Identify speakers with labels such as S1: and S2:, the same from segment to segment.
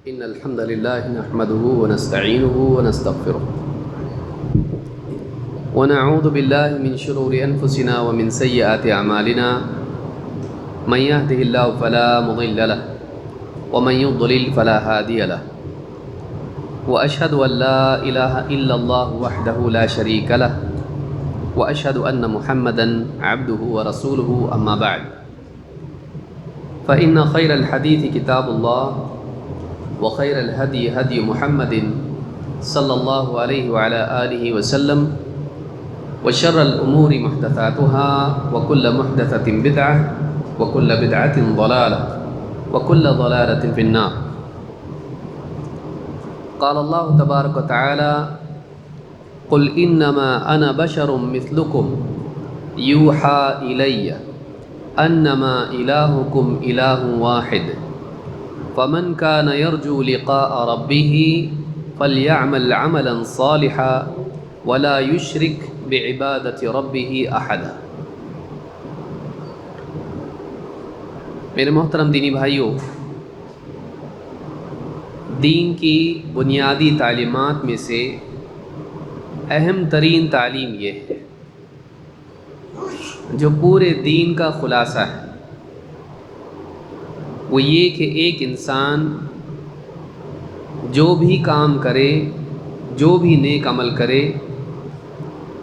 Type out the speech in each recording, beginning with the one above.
S1: إن الحمد لله نحمده ونستعينه ونستغفره ونعوذ بالله من شرور أنفسنا ومن سيئات أعمالنا من يهده الله فلا مضل له ومن يضلل فلا هادي له وأشهد أن لا إله إلا الله وحده لا شريك له وأشهد أن محمدا عبده ورسوله أما بعد فإن خير الحديث كتاب الله وخير الهدي هدي محمد صلى الله عليه وعلى آله وسلم وشر الأمور محدثاتها وكل محدثة بدعة وكل بدعة ضلالة وكل ضلالة في النار. قال الله تبارك وتعالى قل إنما أنا بشر مثلكم يوحى إلي أنما إلهكم إله واحد فمن كان يرجو لقاء ربه فليعمل عملا صالحا ولا يشرك بعبادة ربه أحدا. میرے محترم دینی بھائیوں، دین کی بنیادی تعلیمات میں سے اہم ترین تعلیم یہ ہے جو پورے دین کا خلاصہ ہے، وہ یہ کہ ایک انسان جو بھی کام کرے، جو بھی نیک عمل کرے،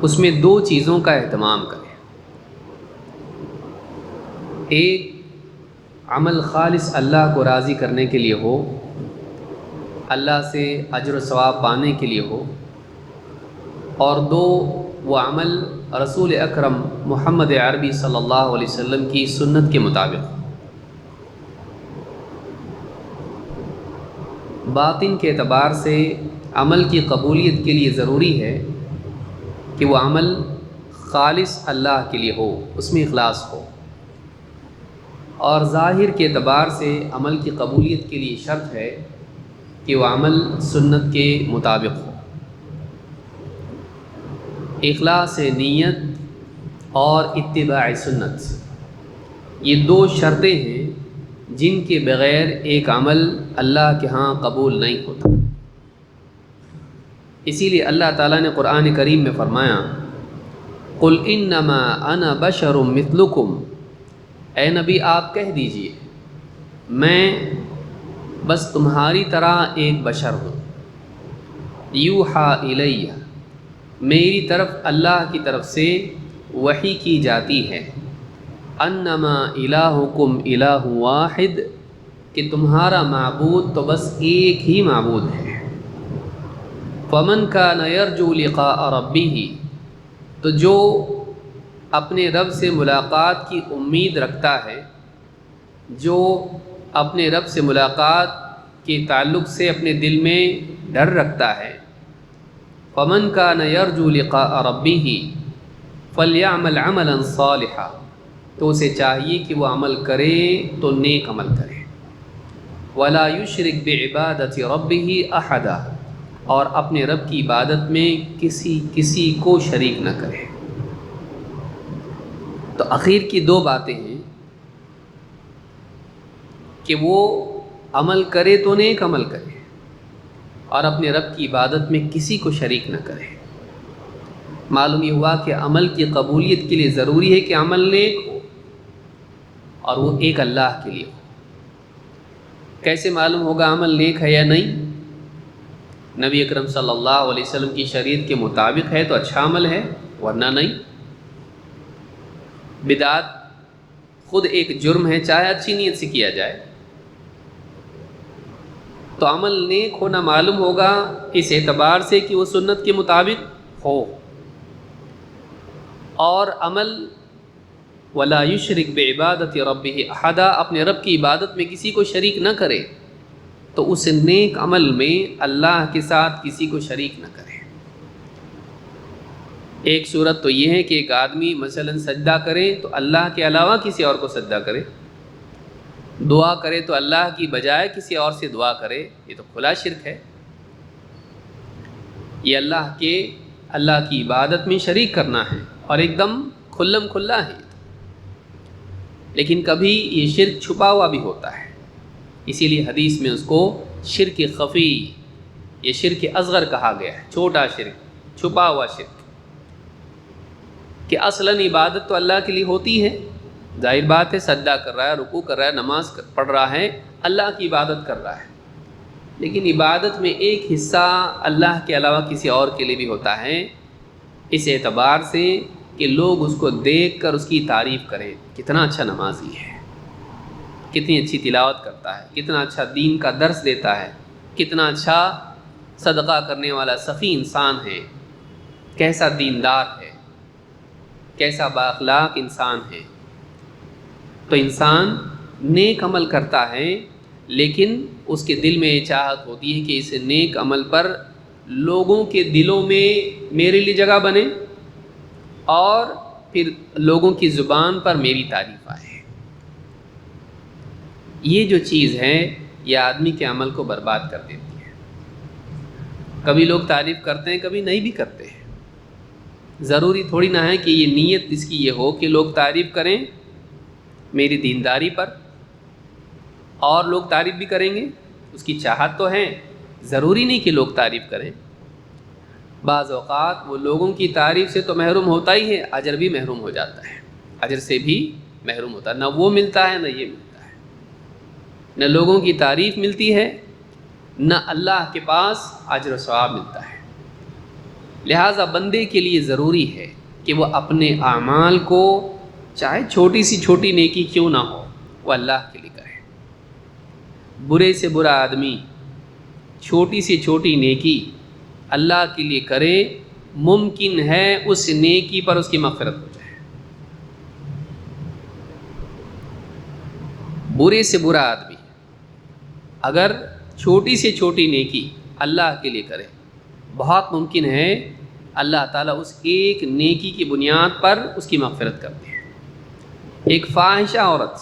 S1: اس میں دو چیزوں کا اہتمام کرے. ایک، عمل خالص اللہ کو راضی کرنے کے لیے ہو، اللہ سے اجر و ثواب پانے کے لیے ہو، اور دو، وہ عمل رسول اکرم محمد عربی صلی اللہ علیہ وسلم کی سنت کے مطابق. باطن کے اعتبار سے عمل کی قبولیت کے لیے ضروری ہے کہ وہ عمل خالص اللہ کے لیے ہو، اس میں اخلاص ہو، اور ظاہر کے اعتبار سے عمل کی قبولیت کے لیے شرط ہے کہ وہ عمل سنت کے مطابق ہو. اخلاص نیت اور اتباع سنت، یہ دو شرطیں ہیں جن کے بغیر ایک عمل اللہ کے ہاں قبول نہیں ہوتا. اسی لیے اللہ تعالیٰ نے قرآن کریم میں فرمایا قل انما انا بشر مثلکم، اے نبی آپ کہہ دیجئے میں بس تمہاری طرح ایک بشر ہوں. یوحیٰ الیہ، میری طرف اللہ کی طرف سے وحی کی جاتی ہے. انما الہکم الہ واحد، کہ تمہارا معبود تو بس ایک ہی معبود ہے. فمن کان یرجو لقاء ربہ، تو جو اپنے رب سے ملاقات کی امید رکھتا ہے، جو اپنے رب سے ملاقات کے تعلق سے اپنے دل میں ڈر رکھتا ہے، فمن کان یرجو لقاء ربہ فلیعمل عملا صالحا، تو اسے چاہیے کہ وہ عمل کرے تو نیک عمل کرے. ولا یشرک بعبادۃ ربہ احدا، اور اپنے رب کی عبادت میں کسی کو شریک نہ کرے. تو اخیر کی دو باتیں ہیں کہ وہ عمل کرے تو نیک عمل کرے، اور اپنے رب کی عبادت میں کسی کو شریک نہ کرے. معلوم یہ ہوا کہ عمل کی قبولیت کے لیے ضروری ہے کہ عمل نیک ہو اور وہ ایک اللہ کے لیے ہو. کیسے معلوم ہوگا عمل نیک ہے یا نہیں؟ نبی اکرم صلی اللہ علیہ وسلم کی شریعت کے مطابق ہے تو اچھا عمل ہے، ورنہ نہیں. بدعت خود ایک جرم ہے، چاہے اچھی نیت سے کیا جائے. تو عمل نیک ہونا معلوم ہوگا اس اعتبار سے کہ وہ سنت کے مطابق ہو، اور عمل ولا یشرک بعبادۃ ربہ احدا، اپنے رب کی عبادت میں کسی کو شریک نہ کرے، تو اس نیک عمل میں اللہ کے ساتھ کسی کو شریک نہ کرے. ایک صورت تو یہ ہے کہ ایک آدمی مثلا سجدہ کرے تو اللہ کے علاوہ کسی اور کو سجدہ کرے، دعا کرے تو اللہ کی بجائے کسی اور سے دعا کرے، یہ تو کھلا شرک ہے. یہ اللہ کی عبادت میں شریک کرنا ہے، اور ایک دم کھلم کھلا ہے. لیکن کبھی یہ شرک چھپا ہوا بھی ہوتا ہے، اسی لیے حدیث میں اس کو شرک خفی، یہ شرک اصغر کہا گیا ہے، چھوٹا شرک، چھپا ہوا شرک، کہ اصلاً عبادت تو اللہ کے لیے ہوتی ہے، ظاہر بات ہے، سجدہ کر رہا ہے، رکوع کر رہا ہے، نماز پڑھ رہا ہے، اللہ کی عبادت کر رہا ہے، لیکن عبادت میں ایک حصہ اللہ کے علاوہ کسی اور کے لیے بھی ہوتا ہے، اس اعتبار سے کہ لوگ اس کو دیکھ کر اس کی تعریف کریں، کتنا اچھا نمازی ہے، کتنی اچھی تلاوت کرتا ہے، کتنا اچھا دین کا درس دیتا ہے، کتنا اچھا صدقہ کرنے والا سخی انسان ہے، کیسا دیندار ہے، کیسا بااخلاق انسان ہے۔ تو انسان نیک عمل کرتا ہے، لیکن اس کے دل میں یہ چاہت ہوتی ہے کہ اس نیک عمل پر لوگوں کے دلوں میں میرے لیے جگہ بنے اور پھر لوگوں کی زبان پر میری تعریف آئے۔ یہ جو چیز ہے یہ آدمی کے عمل کو برباد کر دیتی ہے۔ کبھی لوگ تعریف کرتے ہیں، کبھی نہیں بھی کرتے ہیں۔ ضروری تھوڑی نہ ہے کہ یہ نیت اس کی یہ ہو کہ لوگ تعریف کریں میری دینداری پر، اور لوگ تعریف بھی کریں گے، اس کی چاہت تو ہے، ضروری نہیں کہ لوگ تعریف کریں۔ بعض اوقات وہ لوگوں کی تعریف سے تو محروم ہوتا ہی ہے، اجر بھی محروم ہو جاتا ہے، اجر سے بھی محروم ہوتا ہے، نہ وہ ملتا ہے نہ یہ ملتا ہے، نہ لوگوں کی تعریف ملتی ہے نہ اللہ کے پاس اجر و ثواب ملتا ہے۔ لہٰذا بندے کے لیے ضروری ہے کہ وہ اپنے اعمال کو، چاہے چھوٹی سی چھوٹی نیکی کیوں نہ ہو، وہ اللہ کے لیے کرے۔ برے سے برا آدمی چھوٹی سی چھوٹی نیکی اللہ کے لیے کرے، ممکن ہے اس نیکی پر اس کی مغفرت ہو جائے۔ برے سے برا آدمی اگر چھوٹی سے چھوٹی نیکی اللہ کے لیے کرے، بہت ممکن ہے اللہ تعالیٰ اس ایک نیکی کی بنیاد پر اس کی مغفرت کرتے ہیں۔ ایک فاحشہ عورت،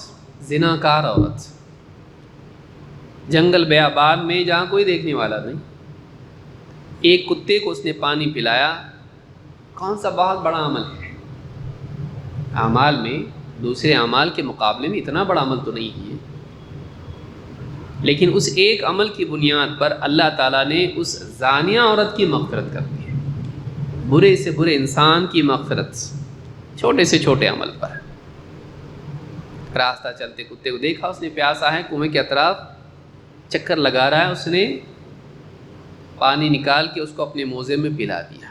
S1: زناکار عورت، جنگل بیابان میں جہاں کوئی دیکھنے والا نہیں، ایک کتے کو اس نے پانی پلایا، کون سا بہت بڑا عمل ہے، اعمال میں دوسرے اعمال کے مقابلے میں اتنا بڑا عمل تو نہیں ہے، لیکن اس ایک عمل کی بنیاد پر اللہ تعالیٰ نے اس زانیہ عورت کی مغفرت کر دی ہے۔ برے سے برے انسان کی مغفرت چھوٹے سے چھوٹے عمل پر۔ راستہ چلتے کتے کو دیکھا، اس نے پیاسا ہے، کنویں کے اطراف چکر لگا رہا ہے، اس نے پانی نکال کے اس کو اپنے موزے میں پلا دیا،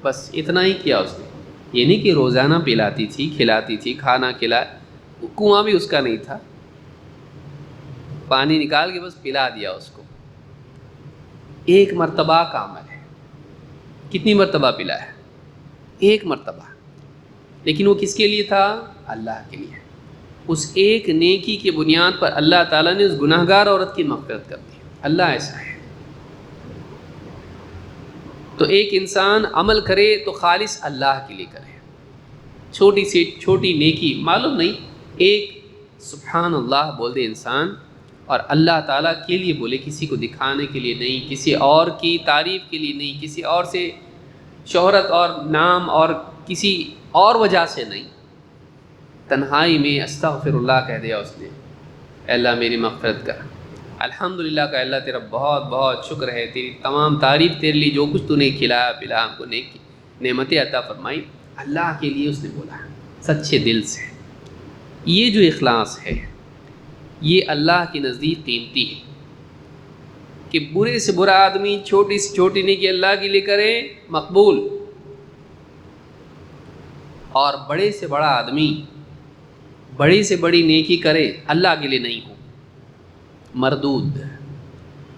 S1: بس اتنا ہی کیا اس نے۔ یہ نہیں کہ روزانہ پلاتی تھی، کھلاتی تھی، کھانا کھلا، کنواں بھی اس کا نہیں تھا، پانی نکال کے بس پلا دیا اس کو۔ ایک مرتبہ کا عمل ہے، کتنی مرتبہ پلایا؟ ایک مرتبہ، لیکن وہ کس کے لیے تھا؟ اللہ کے لیے۔ اس ایک نیکی کی بنیاد پر اللہ تعالیٰ نے اس گناہ گار عورت کی مغفرت کر دی۔ اللہ ایسا ہے۔ تو ایک انسان عمل کرے تو خالص اللہ کے لیے کرے، چھوٹی سی چھوٹی نیکی، معلوم نہیں، ایک سبحان اللہ بول دے انسان، اور اللہ تعالیٰ کے لیے بولے، کسی کو دکھانے کے لیے نہیں، کسی اور کی تعریف کے لیے نہیں، کسی اور سے شہرت اور نام اور کسی اور وجہ سے نہیں، تنہائی میں استغفر اللہ کہہ دیا اس نے، اے اللہ میری مغفرت کر، الحمدللہ کہ اللہ تیرا بہت بہت شکر ہے، تیری تمام تعریف تیرے لیے، جو کچھ تو نے کھلایا پلا، ہم کو نعمتیں عطا فرمائی، اللہ کے لیے اس نے بولا سچے دل سے۔ یہ جو اخلاص ہے یہ اللہ کے نزدیک قیمتی ہے، کہ برے سے برا آدمی چھوٹی سے چھوٹی نیکی اللہ کے لیے کرے، مقبول، اور بڑے سے بڑا آدمی بڑی سے بڑی نیکی کرے، اللہ کے لیے نہیں ہو، مردود،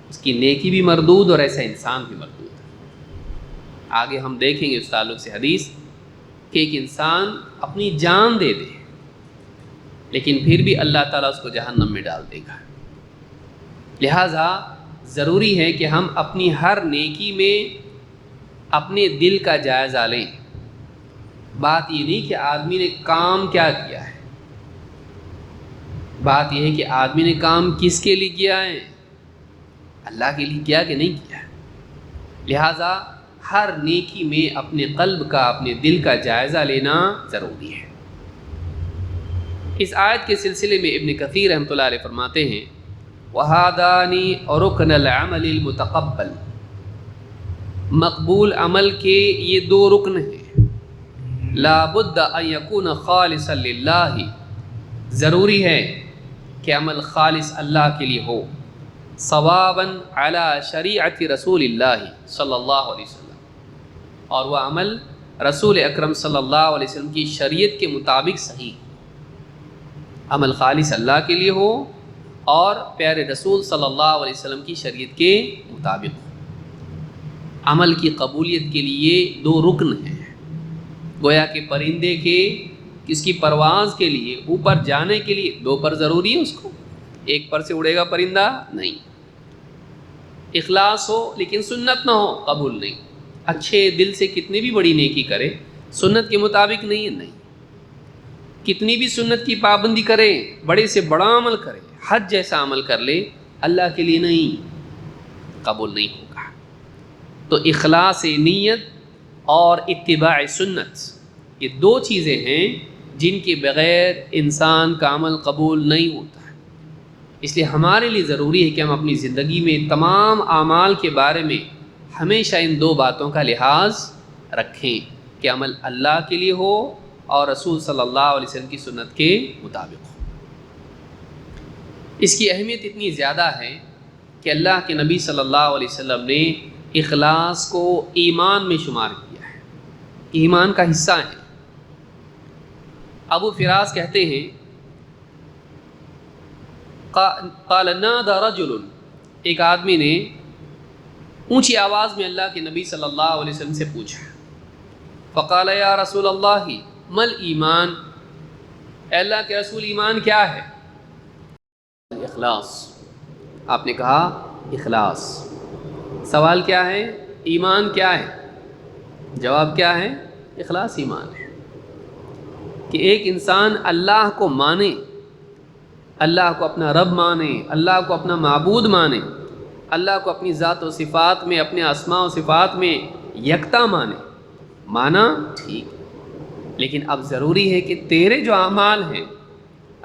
S1: اس کی نیکی بھی مردود اور ایسا انسان بھی مردود۔ آگے ہم دیکھیں گے اس تعلق سے حدیث کہ ایک انسان اپنی جان دے دے لیکن پھر بھی اللہ تعالیٰ اس کو جہنم میں ڈال دے گا۔ لہٰذا ضروری ہے کہ ہم اپنی ہر نیکی میں اپنے دل کا جائزہ لیں۔ بات یہ نہیں کہ آدمی نے کام کیا کیا ہے، بات یہ ہے کہ آدمی نے کام کس کے لیے کیا ہے، اللہ کے لیے کیا کہ نہیں کیا۔ لہٰذا ہر نیکی میں اپنے قلب کا، اپنے دل کا جائزہ لینا ضروری ہے۔ اس آیت کے سلسلے میں ابن کثیر رحمۃ اللہ علیہ فرماتے ہیں وہادانی رکن العمل المتقبل، مقبول عمل کے یہ دو رکن ہیں. لا بد ان یکون خالصا للہ، ضروری ہے کہ عمل خالص اللہ کے لیے ہو. صوابا علی شریعت رسول اللہ صلی اللہ علیہ وسلم، اور وہ عمل رسول اکرم صلی اللہ علیہ وسلم کی شریعت کے مطابق صحیح. عمل خالص اللہ کے لیے ہو اور پیارے رسول صلی اللہ علیہ وسلم کی شریعت کے مطابق ہو. عمل کی قبولیت کے لیے دو رکن ہیں. گویا کہ پرندے کے کس کی پرواز کے لیے، اوپر جانے کے لیے دو پر ضروری ہے. اس کو ایک پر سے اڑے گا پرندہ نہیں. اخلاص ہو لیکن سنت نہ ہو، قبول نہیں. اچھے دل سے کتنی بھی بڑی نیکی کرے، سنت کے مطابق نہیں ہے، نہیں. کتنی بھی سنت کی پابندی کرے، بڑے سے بڑا عمل کرے، حج جیسا عمل کر لے، اللہ کے لیے نہیں، قبول نہیں ہوگا. تو اخلاص نیت اور اتباع سنت، یہ دو چیزیں ہیں جن کے بغیر انسان کا عمل قبول نہیں ہوتا. اس لیے ہمارے لیے ضروری ہے کہ ہم اپنی زندگی میں تمام اعمال کے بارے میں ہمیشہ ان دو باتوں کا لحاظ رکھیں کہ عمل اللہ کے لیے ہو اور رسول صلی اللہ علیہ وسلم کی سنت کے مطابق ہو. اس کی اہمیت اتنی زیادہ ہے کہ اللہ کے نبی صلی اللہ علیہ وسلم نے اخلاص کو ایمان میں شمار کیا ہے، ایمان کا حصہ ہے. ابو فراس کہتے ہیں قال نادى رجل، ایک آدمی نے اونچی آواز میں اللہ کے نبی صلی اللہ علیہ وسلم سے پوچھا، فقال یا رسول اللہ مل ایمان، اے اللہ کے رسول ایمان کیا ہے؟ اخلاص. آپ نے کہا اخلاص. سوال کیا ہے؟ ایمان کیا ہے؟ جواب کیا ہے؟ اخلاص ایمان ہے. کہ ایک انسان اللہ کو مانے، اللہ کو اپنا رب مانے، اللہ کو اپنا معبود مانے، اللہ کو اپنی ذات و صفات میں، اپنے اسماء و صفات میں یکتا مانا ٹھیک، لیکن اب ضروری ہے کہ تیرے جو اعمال ہیں،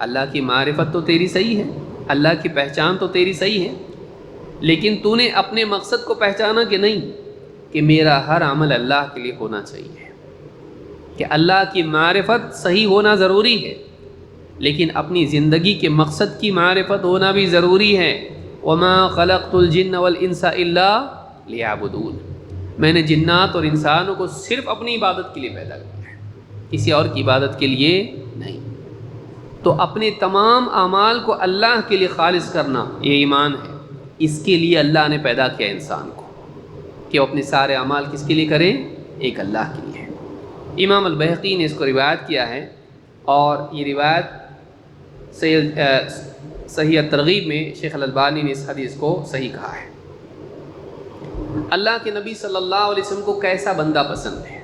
S1: اللہ کی معرفت تو تیری صحیح ہے، اللہ کی پہچان تو تیری صحیح ہے، لیکن تو نے اپنے مقصد کو پہچانا کہ نہیں، کہ میرا ہر عمل اللہ کے لیے ہونا چاہیے، کہ اللہ کی معرفت صحیح ہونا ضروری ہے، لیکن اپنی زندگی کے مقصد کی معرفت ہونا بھی ضروری ہے. وَمَا خَلَقْتُ الْجِنَّ وَالْإِنسَ إِلَّا لِيَعْبُدُونَ، میں نے جنات اور انسانوں کو صرف اپنی عبادت کے لیے پیدا کیا ہے، کسی اور کی عبادت کے لیے نہیں. تو اپنے تمام اعمال کو اللہ کے لیے خالص کرنا یہ ایمان ہے. اس کے لیے اللہ نے پیدا کیا انسان کو کہ وہ اپنے سارے اعمال کس کے لیے کریں؟ ایک اللہ کے لیے. امام البیہقی نے اس کو روایت کیا ہے، اور یہ روایت صحیح ترغیب میں شیخ الالبانی نے اس حدیث کو صحیح کہا ہے. اللہ کے نبی صلی اللہ علیہ وسلم کو کیسا بندہ پسند ہے؟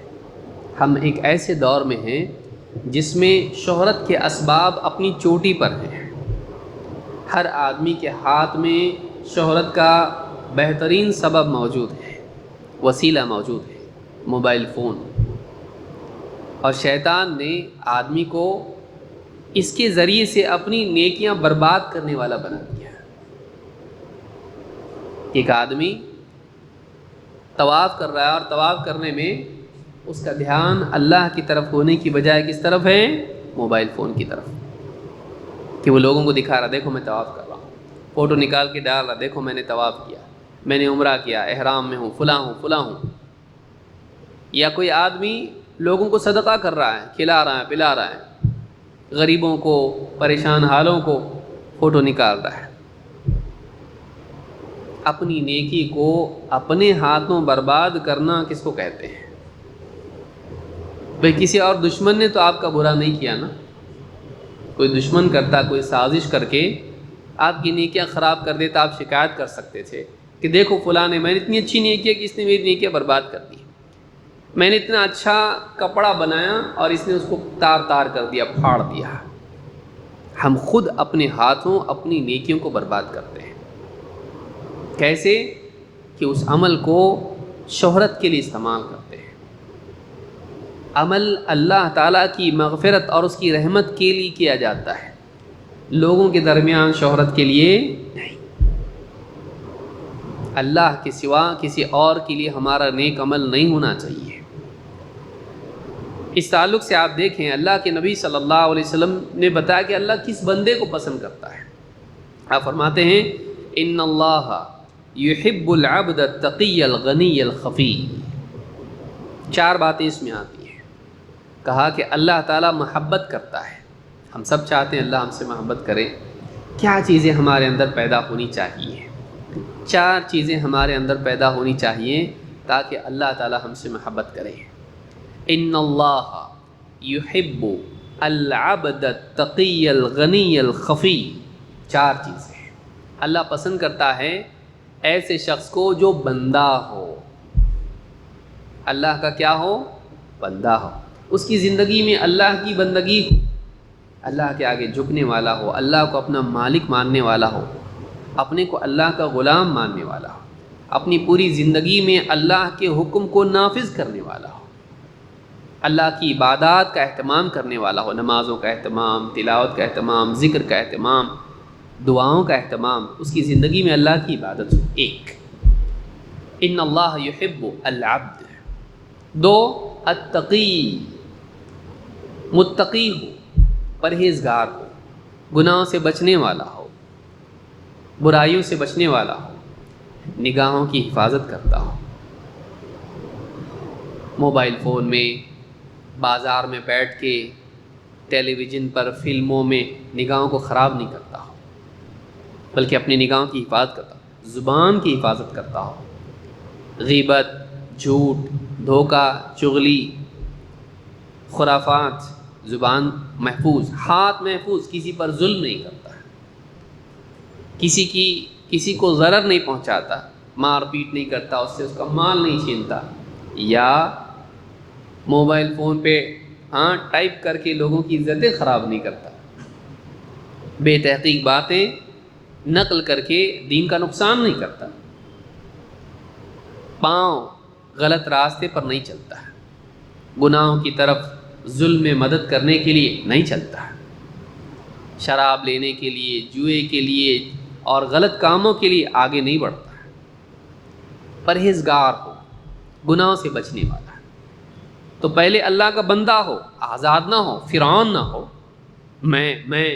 S1: ہم ایک ایسے دور میں ہیں جس میں شہرت کے اسباب اپنی چوٹی پر ہیں. ہر آدمی کے ہاتھ میں شہرت کا بہترین سبب موجود ہے، وسیلہ موجود ہے، موبائل فون. اور شیطان نے آدمی کو اس کے ذریعے سے اپنی نیکیاں برباد کرنے والا بنا دیا. ایک آدمی طواف کر رہا ہے اور طواف کرنے میں اس کا دھیان اللہ کی طرف ہونے کی بجائے کس طرف ہے؟ موبائل فون کی طرف، کہ وہ لوگوں کو دکھا رہا، دیکھو میں طواف کر رہا ہوں، فوٹو نکال کے ڈال رہا، دیکھو میں نے طواف کیا، میں نے عمرہ کیا، احرام میں ہوں، فلاں ہوں. یا کوئی آدمی لوگوں کو صدقہ کر رہا ہے، کھلا رہا ہے، پلا رہا ہے، غریبوں کو، پریشان حالوں کو فوٹو نکال رہا ہے. اپنی نیکی کو اپنے ہاتھوں برباد کرنا کس کو کہتے ہیں؟ بھئی کسی اور دشمن نے تو آپ کا برا نہیں کیا نا. کوئی دشمن کرتا، کوئی سازش کر کے آپ کی نیکیاں خراب کر دیتا، آپ شکایت کر سکتے تھے کہ دیکھو فلاں نے، میں نے اتنی اچھی نیکیاں کہ اس نے میری نیکیاں برباد کر دی. میں نے اتنا اچھا کپڑا بنایا اور اس نے اس کو تار تار کر دیا، پھاڑ دیا. ہم خود اپنے ہاتھوں اپنی نیکیوں کو برباد کرتے ہیں. کیسے؟ کہ اس عمل کو شہرت کے لیے استعمال کرتے ہیں. عمل اللہ تعالیٰ کی مغفرت اور اس کی رحمت کے لیے کیا جاتا ہے، لوگوں کے درمیان شہرت کے لیے نہیں. اللہ کے سوا کسی اور کے لیے ہمارا نیک عمل نہیں ہونا چاہیے۔ اس تعلق سے آپ دیکھیں اللہ کے نبی صلی اللہ علیہ وسلم نے بتایا کہ اللہ کس بندے کو پسند کرتا ہے۔ آپ فرماتے ہیں ان اللہ یحب العبد التقی الغنی الخفی۔ 4 باتیں اس میں آتی ہیں۔ کہا کہ اللہ تعالیٰ محبت کرتا ہے، ہم سب چاہتے ہیں اللہ ہم سے محبت کرے۔ کیا چیزیں ہمارے اندر پیدا ہونی چاہیے؟ 4 چیزیں ہمارے اندر پیدا ہونی چاہیے تاکہ اللہ تعالیٰ ہم سے محبت کرے۔ ان اللہ یحب العبد التقی الغنی الخفی۔ 4 چیزیں اللہ پسند کرتا ہے ایسے شخص کو جو بندہ ہو، اللہ کا کیا ہو؟ بندہ ہو، اس کی زندگی میں اللہ کی بندگی ہو، اللہ کے آگے جھکنے والا ہو، اللہ کو اپنا مالک ماننے والا ہو، اپنے کو اللہ کا غلام ماننے والا ہو، اپنی پوری زندگی میں اللہ کے حکم کو نافذ کرنے والا ہو، اللہ کی عبادات کا اہتمام کرنے والا ہو، نمازوں کا اہتمام، تلاوت کا اہتمام، ذکر کا اہتمام، دعاؤں کا اہتمام، اس کی زندگی میں اللہ کی عبادت ہو۔ 1 ان اللہ یحب العبد۔ 2 التقی، متقی ہو، پرہیزگار ہو، گناہوں سے بچنے والا ہو، برائیوں سے بچنے والا ہو، نگاہوں کی حفاظت کرتا ہو، موبائل فون میں، بازار میں بیٹھ کے، ٹیلی ویژن پر، فلموں میں نگاہوں کو خراب نہیں کرتا ہو، بلکہ اپنی نگاہوں کی حفاظت کرتا ہو، زبان کی حفاظت کرتا ہو، غیبت، جھوٹ، دھوکہ، چغلی، خرافات، زبان محفوظ، ہاتھ محفوظ، کسی پر ظلم نہیں کرتا، کسی کو ضرر نہیں پہنچاتا، مار پیٹ نہیں کرتا، اس سے اس کا مال نہیں چھینتا، یا موبائل فون پہ ٹائپ کر کے لوگوں کی عزتیں خراب نہیں کرتا، بے تحقیق باتیں نقل کر کے دین کا نقصان نہیں کرتا، پاؤں غلط راستے پر نہیں چلتا، گناہوں کی طرف ظلم میں مدد کرنے کے لیے نہیں چلتا، شراب لینے کے لیے، جوئے کے لیے اور غلط کاموں کے لیے آگے نہیں بڑھتا، پرہیزگار ہو، گناہوں سے بچنے والا۔ تو پہلے اللہ کا بندہ ہو، آزاد نہ ہو، فرعون نہ ہو، میں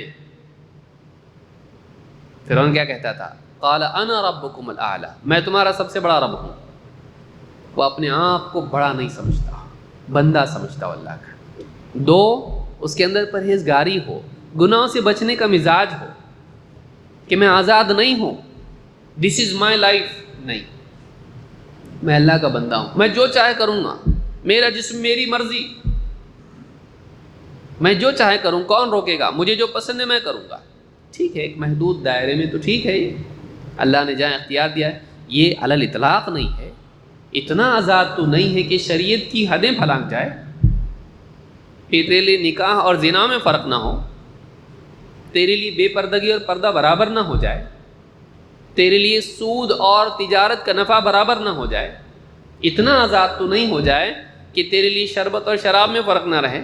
S1: فرعون کیا کہتا تھا؟ قال انا ربکم الاعلی، میں تمہارا سب سے بڑا رب ہوں۔ وہ اپنے آپ کو بڑا نہیں سمجھتا، بندہ سمجھتا اللہ کا۔ 2 اس کے اندر پرہیزگاری ہو، گناہوں سے بچنے کا مزاج ہو، کہ میں آزاد نہیں ہوں، دس از مائی لائف، نہیں، میں اللہ کا بندہ ہوں، میں جو چاہے کروں گا، میرا جسم میری مرضی، میں جو چاہے کروں، کون روکے گا؟ مجھے جو پسند ہے میں کروں گا۔ ٹھیک ہے، ایک محدود دائرے میں تو ٹھیک ہے، یہ اللہ نے جہاں اختیار دیا ہے، یہ علی الاطلاق نہیں ہے، اتنا آزاد تو نہیں ہے کہ شریعت کی حدیں پھلانگ جائے، پھر تیرے لیے نکاح اور زنا میں فرق نہ ہو، تیرے لیے بے پردگی اور پردہ برابر نہ ہو جائے، تیرے لیے سود اور تجارت کا نفع برابر نہ ہو جائے، اتنا آزاد تو نہیں ہو جائے کہ تیرے لیے شربت اور شراب میں فرق نہ رہے،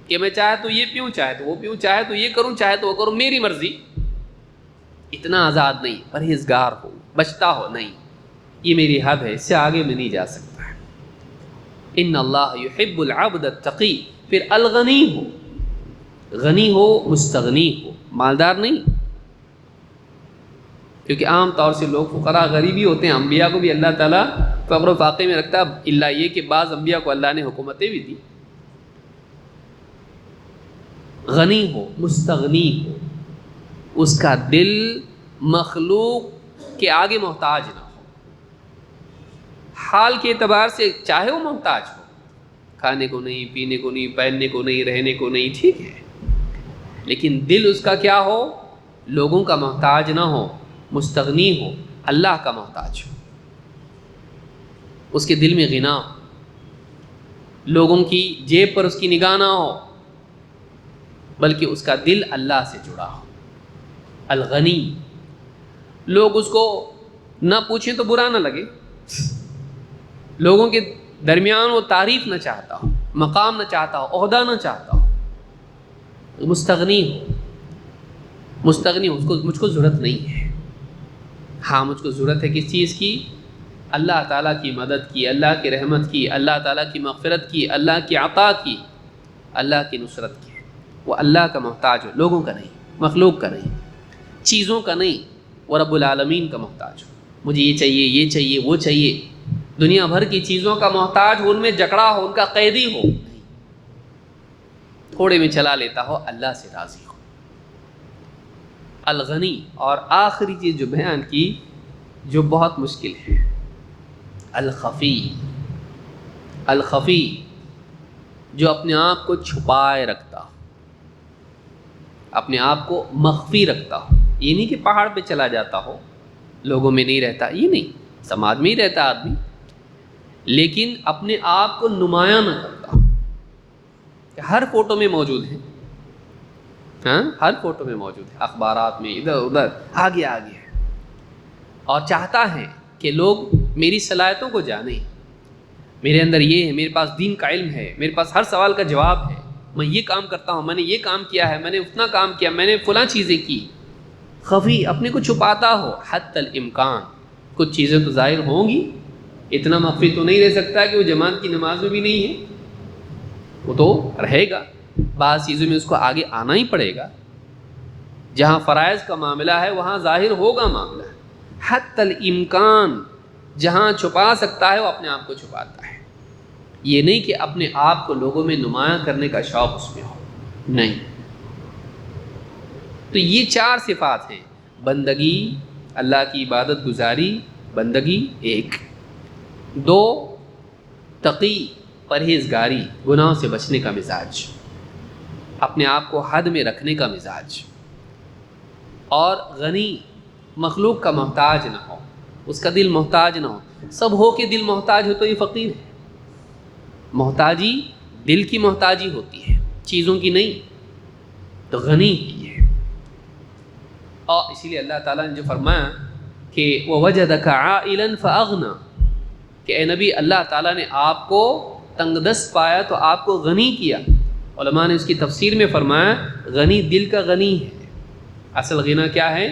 S1: کہ میں چاہے تو یہ پیوں، چاہے تو وہ پیوں، چاہے تو یہ کروں، چاہے تو وہ کروں، میری مرضی۔ اتنا آزاد نہیں، پرہیزگار ہو، بچتا ہو، نہیں، یہ میری حد ہے، اس سے آگے میں نہیں جا سکتا۔ ان اللہ یحب العبد التقی۔ پھر الغنی ہو، غنی ہو، مستغنی ہو، مالدار نہیں، کیونکہ عام طور سے لوگ فقراء غریبی ہوتے ہیں، انبیاء کو بھی اللہ تعالیٰ فقر و فاقے میں رکھتا ہے، الا یہ کہ بعض انبیاء کو اللہ نے حکومتیں بھی دی۔ غنی ہو، مستغنی ہو، اس کا دل مخلوق کے آگے محتاج نہ ہو، حال کے اعتبار سے چاہے وہ محتاج ہو، کھانے کو نہیں، پینے کو نہیں، پہننے کو نہیں، رہنے کو نہیں، ٹھیک ہے، لیکن دل اس کا کیا ہو؟ لوگوں کا محتاج نہ ہو، مستغنی ہو، اللہ کا محتاج ہو، اس کے دل میں غنا ہو، لوگوں کی جیب پر اس کی نگاہ نہ ہو، بلکہ اس کا دل اللہ سے جڑا ہو۔ الغنی، لوگ اس کو نہ پوچھیں تو برا نہ لگے، لوگوں کے درمیان وہ تعریف نہ چاہتا ہو، مقام نہ چاہتا ہو، عہدہ نہ چاہتا ہو، مستغنی ہو، مستغنی ہو، مجھ کو ضرورت نہیں ہے، ہاں مجھ کو ضرورت ہے کس چیز کی؟ اللہ تعالیٰ کی مدد کی، اللہ کی رحمت کی، اللہ تعالیٰ کی مغفرت کی، اللہ کی عطا کی، اللہ کی نصرت کی۔ وہ اللہ کا محتاج ہو، لوگوں کا نہیں، مخلوق کا نہیں، چیزوں کا نہیں، وہ رب العالمین کا محتاج ہو۔ مجھے یہ چاہیے، یہ چاہیے، وہ چاہیے، دنیا بھر کی چیزوں کا محتاج ہو، ان میں جکڑا ہو، ان کا قیدی ہو، نہیں، تھوڑے میں چلا لیتا ہو، اللہ سے راضی ہو۔ الغنی۔ اور آخری چیز جو بیان کی، جو بہت مشکل ہے، الخفی۔ الخفی، جو اپنے آپ کو چھپائے رکھتا ہو، اپنے آپ کو مخفی رکھتا ہو۔ یہ نہیں کہ پہاڑ پہ چلا جاتا ہو، لوگوں میں نہیں رہتا، یہ نہیں، سماج میں ہی رہتا آدمی، لیکن اپنے آپ کو نمایاں نہ کرتا ہو، کہ ہر فوٹو میں موجود ہے، ہاں ہر فوٹو میں موجود ہے، اخبارات میں، ادھر ادھر، آگے آگے ہے، اور چاہتا ہے کہ لوگ میری صلاحیتوں کو جانیں، میرے اندر یہ ہے، میرے پاس دین کا علم ہے، میرے پاس ہر سوال کا جواب ہے، میں یہ کام کرتا ہوں، میں نے یہ کام کیا ہے، میں نے اتنا کام کیا، میں نے فلاں چیزیں کی۔ خفی، اپنے کو چھپاتا ہو، حتی الامکان۔ کچھ چیزیں تو ظاہر ہوں گی، اتنا مخفی تو نہیں رہ سکتا کہ وہ جماعت کی نماز میں بھی نہیں ہے، وہ تو رہے گا، بعض چیزوں میں اس کو آگے آنا ہی پڑے گا، جہاں فرائض کا معاملہ ہے وہاں ظاہر ہوگا معاملہ۔ حتی الامکان، جہاں چھپا سکتا ہے وہ اپنے آپ کو چھپاتا ہے، یہ نہیں کہ اپنے آپ کو لوگوں میں نمایاں کرنے کا شوق اس میں ہو، نہیں۔ تو یہ چار صفات ہیں، بندگی، اللہ کی عبادت گزاری، بندگی ایک، دو تقی، پرہیزگاری، گناہوں سے بچنے کا مزاج، اپنے آپ کو حد میں رکھنے کا مزاج، اور غنی، مخلوق کا محتاج نہ ہو، اس کا دل محتاج نہ ہو۔ سب ہو کے دل محتاج ہو تو یہ فقیر ہے۔ محتاجی دل کی محتاجی ہوتی ہے، چیزوں کی نہیں، تو غنی ہی ہے۔ اور اسی لیے اللہ تعالیٰ نے جو فرمایا کہ وَوَجَدَكَ عَائِلًا فَأَغْنَى، کہ اے نبی اللہ تعالیٰ نے آپ کو تنگ دست پایا تو آپ کو غنی کیا۔ علماء نے اس کی تفسیر میں فرمایا غنی دل کا غنی ہے۔ اصل غنی کیا ہے؟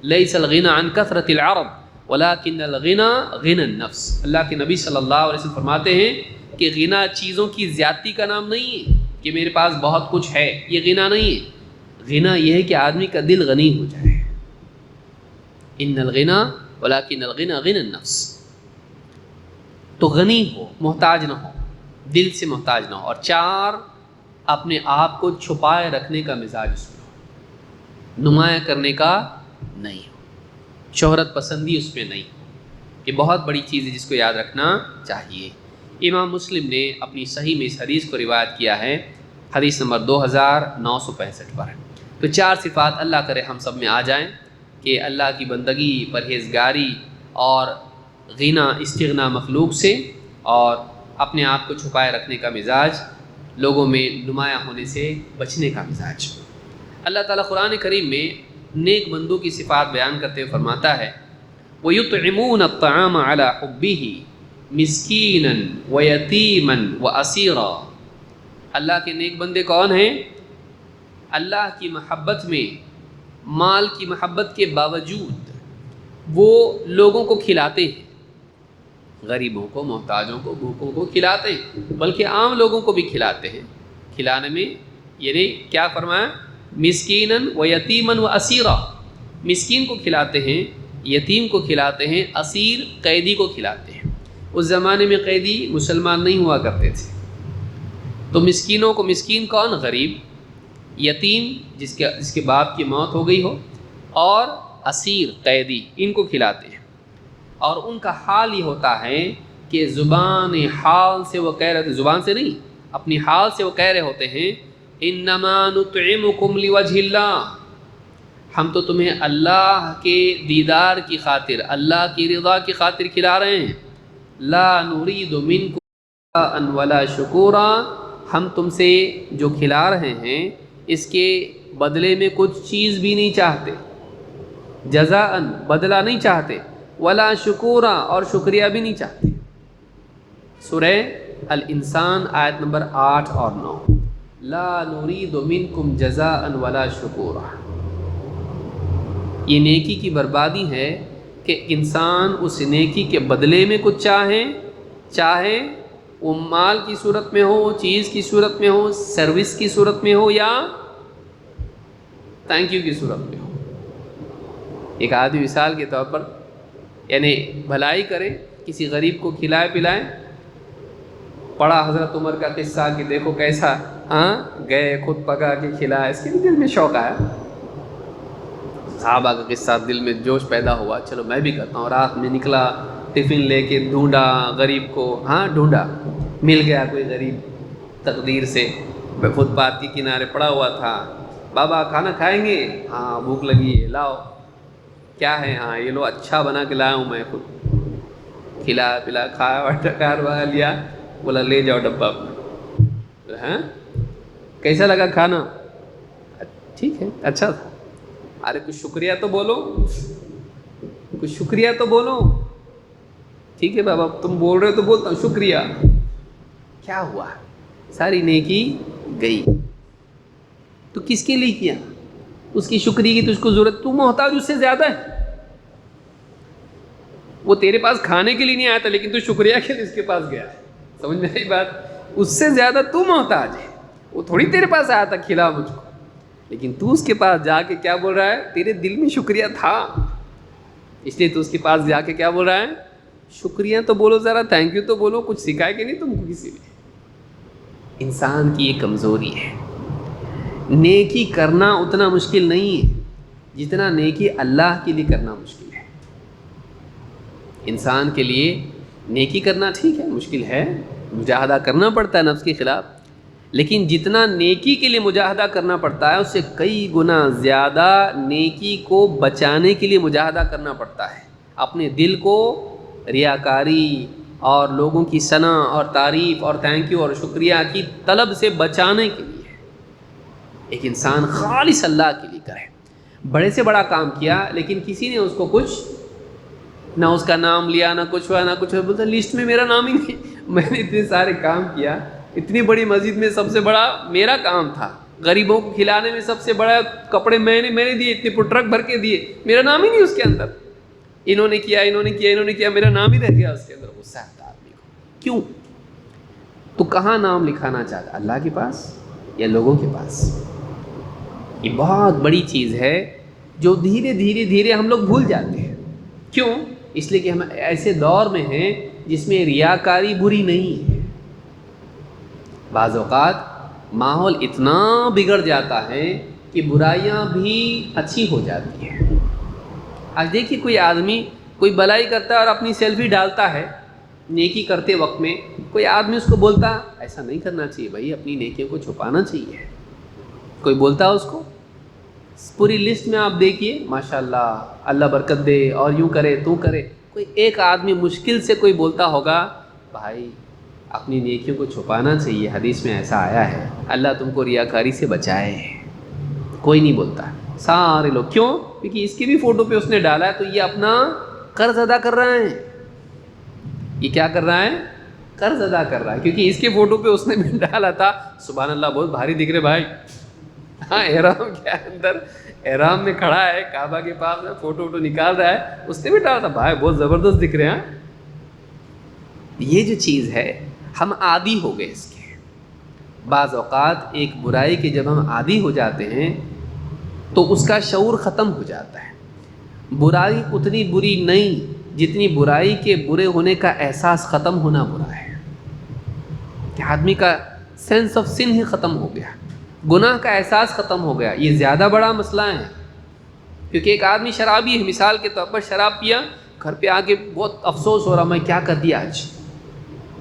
S1: لَيْسَ الْغِنَى عَنْ كَثْرَةِ الْعَرَبِ وَلَكِنَّ الْغِنَى غِنَى النَّفْسِ۔ اللہ کے نبی صلی اللہ علیہ وسلم فرماتے ہیں کہ غنا چیزوں کی زیادتی کا نام نہیں ہے، کہ میرے پاس بہت کچھ ہے، یہ غنا نہیں ہے۔ غنا یہ ہے کہ آدمی کا دل غنی ہو جائے۔ ان الغنا ولکن الغنى غنى النفس، تو غنی ہو، محتاج نہ ہو، دل سے محتاج نہ ہو۔ اور چار، اپنے آپ کو چھپائے رکھنے کا مزاج اس میں ہو، نمایاں کرنے کا نہیں ہو، شہرت پسندی اس میں نہیں ہو۔ یہ بہت بڑی چیز ہے جس کو یاد رکھنا چاہیے۔ امام مسلم نے اپنی صحیح میں اس حدیث کو روایت کیا ہے، حدیث نمبر 2965 پر۔ تو چار صفات اللہ کرے ہم سب میں آ جائیں، کہ اللہ کی بندگی، پرہیزگاری، اور غنا، استغنا مخلوق سے، اور اپنے آپ کو چھپائے رکھنے کا مزاج، لوگوں میں نمایاں ہونے سے بچنے کا مزاج۔ اللہ تعالیٰ قرآن کریم میں نیک بندوں کی صفات بیان کرتے ہوئے فرماتا ہے وَيُطْعِمُونَ الطَّعَامَ عَلَى حُبِّهِ مِسْكِينًا وَيَتِيمًا وَأَسِيرًا۔ اللہ کے نیک بندے کون ہیں؟ اللہ کی محبت میں، مال کی محبت کے باوجود وہ لوگوں کو کھلاتے ہیں، غریبوں کو، محتاجوں کو، بھوکوں کو کھلاتے ہیں، بلکہ عام لوگوں کو بھی کھلاتے ہیں۔ کھلانے میں یعنی کیا فرمایا؟ مسکیناً و یتیماً و اسیرا، مسکین کو کھلاتے ہیں، یتیم کو کھلاتے ہیں، اسیر قیدی کو کھلاتے ہیں۔ اس زمانے میں قیدی مسلمان نہیں ہوا کرتے تھے، تو مسکینوں کو، مسکین کون؟ غریب، یتیم جس کے باپ کی موت ہو گئی ہو، اور اسیر قیدی، ان کو کھلاتے ہیں۔ اور ان کا حال یہ ہوتا ہے کہ زبان حال سے وہ کہہ رہے، زبان سے نہیں، اپنی حال سے وہ کہہ رہے ہوتے ہیں انما نطعمکم لوجہ اللہ، ہم تو تمہیں اللہ کے دیدار کی خاطر، اللہ کی رضا کی خاطر کھلا رہے ہیں۔ لا نرید منکم جزاء ولا شکورا، ہم تم سے جو کھلا رہے ہیں اس کے بدلے میں کچھ چیز بھی نہیں چاہتے، جزاء بدلہ نہیں چاہتے، ولا شکورا اور شکریہ بھی نہیں چاہتے۔ سورہ الانسان آیت نمبر 8 اور 9، لا نرید منکم جزاء ولا شکورا۔ یہ نیکی کی بربادی ہے کہ انسان اس نیکی کے بدلے میں کچھ چاہے وہ مال کی صورت میں ہو، چیز کی صورت میں ہو، سروس کی صورت میں ہو، یا تھینک یو کی صورت میں ہو۔ ایک آدمی مثال کے طور پر یعنی بھلائی کرے، کسی غریب کو کھلائے پلائے، پڑھا حضرت عمر کا قصہ کہ دیکھو کیسا گئے خود پکا کے کھلایا، اس کے بھی دل میں شوق آیا، صحابہ کا قصہ دل میں جوش پیدا ہوا، چلو میں بھی کرتا ہوں۔ رات میں نکلا، ٹفن لے کے ڈھونڈا غریب کو، ڈھونڈا، مل گیا کوئی غریب تقدیر سے، فٹ پاتھ کے کنارے پڑا ہوا تھا۔ بابا کھانا کھائیں گے؟ ہاں بھوک لگی ہے، لاؤ کیا ہے؟ ہاں یہ لو، اچھا بنا کے لایا ہوں میں خود، کھلا پلا کھایا، کاروا لیا، بولا لے جاؤ ڈبہ اپنا۔ کیسا لگا کھانا؟ ٹھیک ہے، اچھا تھا۔ ارے کچھ شکریہ تو بولو، کچھ شکریہ تو بولو۔ ٹھیک ہے بابا تم بول رہے ہو تو بولتا ہوں شکریہ۔ کیا ہوا؟ ساری نیکی گئی۔ تو کس کے لیے کیا؟ اس کی شکریہ کی تجھ کو ضرورت، تو محتاج اس سے زیادہ ہے۔ وہ تیرے پاس کھانے کے لیے نہیں آیا تھا لیکن تو شکریہ کے لیے اس کے پاس گیا ہے۔ سمجھ میں آئی بات؟ اس سے زیادہ تو محتاج ہے، وہ تھوڑی تیرے پاس آیا تھا کھلا مجھ کو، لیکن تو اس کے پاس جا کے کیا بول رہا ہے؟ تیرے دل میں شکریہ تھا، اس لیے تو اس کے پاس جا کے کیا بول رہا ہے؟ شکریہ تو بولو ذرا، تھینک یو تو بولو۔ کچھ سکھائے کہ نہیں تم کو کسی نے؟ انسان کی یہ کمزوری ہے۔ نیکی کرنا اتنا مشکل نہیں ہے جتنا نیکی اللہ کے لیے کرنا مشکل ہے۔ انسان کے لیے نیکی کرنا ٹھیک ہے، مشکل ہے، مجاہدہ کرنا پڑتا ہے نفس کے خلاف، لیکن جتنا نیکی کے لیے مجاہدہ کرنا پڑتا ہے اس سے کئی گنا زیادہ نیکی کو بچانے کے لیے مجاہدہ کرنا پڑتا ہے۔ اپنے دل کو ریاکاری اور لوگوں کی ثنا اور تعریف اور تھینک یو اور شکریہ کی طلب سے بچانے کے لیے ایک انسان خالص اللہ کے لیے کرے۔ بڑے سے بڑا کام کیا لیکن کسی نے اس کو کچھ نہ اس کا نام لیا، نہ کچھ ہوا، نہ کچھ ہوا، بولتا لسٹ میں میرا نام ہی نہیں، میں نے اتنے سارے کام کیا، اتنی بڑی مسجد میں سب سے بڑا میرا کام تھا، غریبوں کو کھلانے میں سب سے بڑا کپڑے میں نے دیے، اتنے ٹرک بھر کے دیے، میرا نام ہی نہیں اس کے اندر، انہوں نے کیا، میرا نام ہی رہ گیا اس کے اندر۔ غصہ آتا آدمی کو، کیوں؟ تو کہاں نام لکھانا چاہتا؟ اللہ کے پاس یا لوگوں کے پاس؟ یہ بہت بڑی چیز ہے جو دھیرے دھیرے ہم لوگ بھول جاتے ہیں۔ کیوں؟ اس لیے کہ ہم ایسے دور میں ہیں جس میں ریاکاری بری نہیں ہے۔ بعض اوقات ماحول اتنا بگڑ جاتا ہے کہ برائیاں بھی اچھی ہو جاتی ہیں۔ آج دیکھیے کوئی آدمی کوئی بلائی کرتا ہے اور اپنی سیلفی ڈالتا ہے نیکی کرتے وقت میں، کوئی آدمی اس کو بولتا ایسا نہیں کرنا چاہیے بھائی، اپنی نیکیوں کو چھپانا چاہیے، کوئی بولتا ہے اس کو؟ پوری لسٹ میں آپ دیکھیے ماشاءاللہ اللہ برکت دے اور یوں کرے تو کرے، کوئی ایک آدمی مشکل سے کوئی بولتا ہوگا بھائی اپنی نیکیوں کو چھپانا چاہیے، حدیث میں ایسا آیا ہے، اللہ تم کو ریاکاری سے بچائے۔ کوئی نہیں بولتا، سارے لوگ۔ کیوں؟ کیونکہ اس کی بھی فوٹو پہ اس نے ڈالا ہے تو یہ اپنا قرض ادا کر رہا ہے۔ یہ کیا کر رہا ہے؟ قرض ادا کر رہا ہے، کیونکہ اس کے فوٹو پہ اس نے بھی ڈالا تھا۔ سبحان اللہ، بہت بھاری دکھ رہے بھائی، احرام کے اندر، احرام میں کھڑا ہے کعبہ کے پاس میں، فوٹو نکال رہا ہے، اس نے بھی ڈالا تھا بھائی بہت زبردست دکھ رہے ہیں۔ یہ جو چیز ہے ہم عادی ہو گئے اس کے۔ بعض اوقات ایک برائی کے جب ہم عادی ہو جاتے ہیں تو اس کا شعور ختم ہو جاتا ہے۔ برائی اتنی بری نہیں جتنی برائی کے برے ہونے کا احساس ختم ہونا برا ہے، کہ آدمی کا سینس آف سن ہی ختم ہو گیا، گناہ کا احساس ختم ہو گیا۔ یہ زیادہ بڑا مسئلہ ہے، کیونکہ ایک آدمی شرابی ہے، مثال کے طور پر شراب پیا، گھر پہ آ کے بہت افسوس ہو رہا میں کیا کر دیا آج،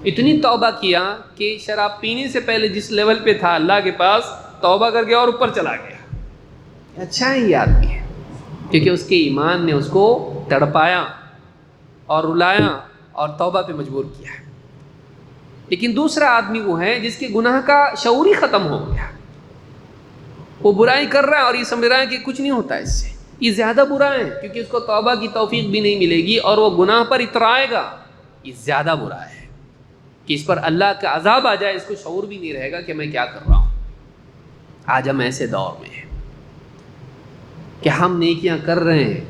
S1: اتنی توبہ کیا کہ شراب پینے سے پہلے جس لیول پہ تھا اللہ کے پاس توبہ کر گیا اور اوپر چلا گیا۔ اچھا ہے یہ آدمی ہے، کیونکہ اس کے ایمان نے اس کو تڑپایا اور رلایا اور توبہ پہ مجبور کیا ہے۔ لیکن دوسرا آدمی وہ ہے جس کے گناہ کا شعور ہی ختم ہو گیا، وہ برائی کر رہا ہے اور یہ سمجھ رہا ہے کہ کچھ نہیں ہوتا اس سے، یہ زیادہ برا ہے کیونکہ اس کو توبہ کی توفیق بھی نہیں ملے گی اور وہ گناہ پر اترائے گا، یہ زیادہ برا ہے کہ اس پر اللہ کا عذاب آ جائے، اس کو شعور بھی نہیں رہے گا کہ میں کیا کر رہا ہوں۔ آج ہم ایسے دور میں ہیں کہ ہم نیکیاں کر رہے ہیں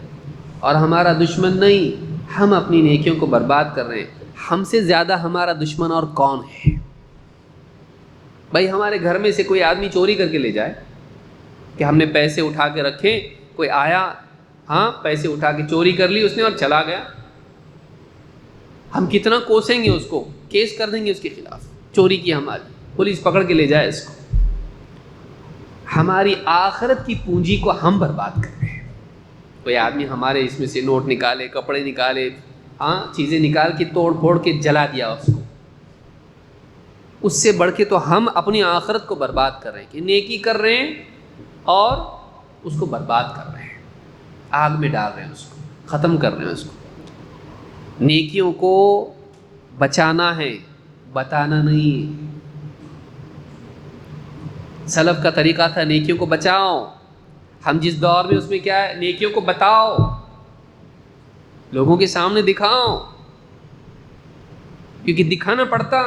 S1: اور ہمارا دشمن نہیں، ہم اپنی نیکیوں کو برباد کر رہے ہیں۔ ہم سے زیادہ ہمارا دشمن اور کون ہے؟ بھائی ہمارے گھر میں سے کوئی آدمی چوری کر کے لے جائے کہ ہم نے پیسے اٹھا کے رکھے، کوئی آیا، ہاں پیسے اٹھا کے چوری کر لی اس نے اور چلا گیا، ہم کتنا کوسیں گے اس کو، کیس کر دیں گے اس کے خلاف، چوری کی ہماری، پولیس پکڑ کے لے جائے اس کو۔ ہماری آخرت کی پونجی کو ہم برباد کر رہے ہیں۔ کوئی آدمی ہمارے اس میں سے نوٹ نکالے، کپڑے نکالے، ہاں چیزیں نکال کے توڑ پھوڑ کے جلا دیا اس کو، اس سے بڑھ کے تو ہم اپنی آخرت کو برباد کر رہے ہیں کہ نیکی کر رہے ہیں اور اس کو برباد کر رہے ہیں، آگ میں ڈال رہے ہیں اس کو، ختم کر رہے ہیں اس کو۔ نیکیوں کو بچانا ہے، بتانا نہیں۔ سلف کا طریقہ تھا نیکیوں کو بچاؤ، ہم جس دور میں اس میں کیا ہے، نیکیوں کو بتاؤ، لوگوں کے سامنے دکھاؤ، کیونکہ دکھانا پڑتا،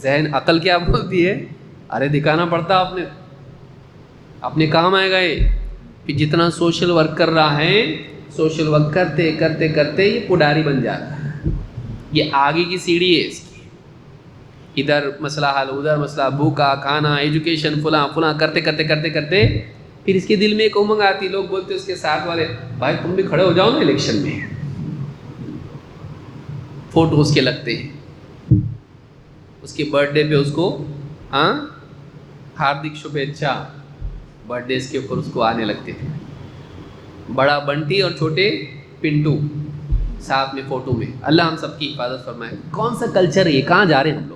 S1: ذہن عقل کیا بولتی ہے، ارے دکھانا پڑتا، اپنے کام آئے گا یہ۔ پھر جتنا سوشل ورک کر رہا ہے، سوشل ورک کرتے کرتے کرتے یہ پڈاری بن جاتا ہے، یہ آگے کی سیڑھی ہے اس کی، ادھر مسئلہ حل، ادھر مسئلہ، بھوکا کھانا، ایجوکیشن، فلاں فلاں کرتے کرتے کرتے کرتے پھر اس کے دل میں ایک امنگ آتی، لوگ بولتے اس کے ساتھ والے، بھائی تم بھی کھڑے ہو جاؤ نا الیکشن میں، فوٹو اس کے لگتے ہیں، اس کے برتھ ڈے پہ اس کو ہاں ہاردک شبھیچھا، برتھ ڈے کے اوپر اس کو آنے لگتے تھے، بڑا بنٹی اور چھوٹے پنٹو ساتھ میں فوٹو میں۔ اللہ ہم سب کی حفاظت فرمائے۔ کون سا کلچر ہے یہ؟ کہاں جا رہے ہیں ہم لوگ؟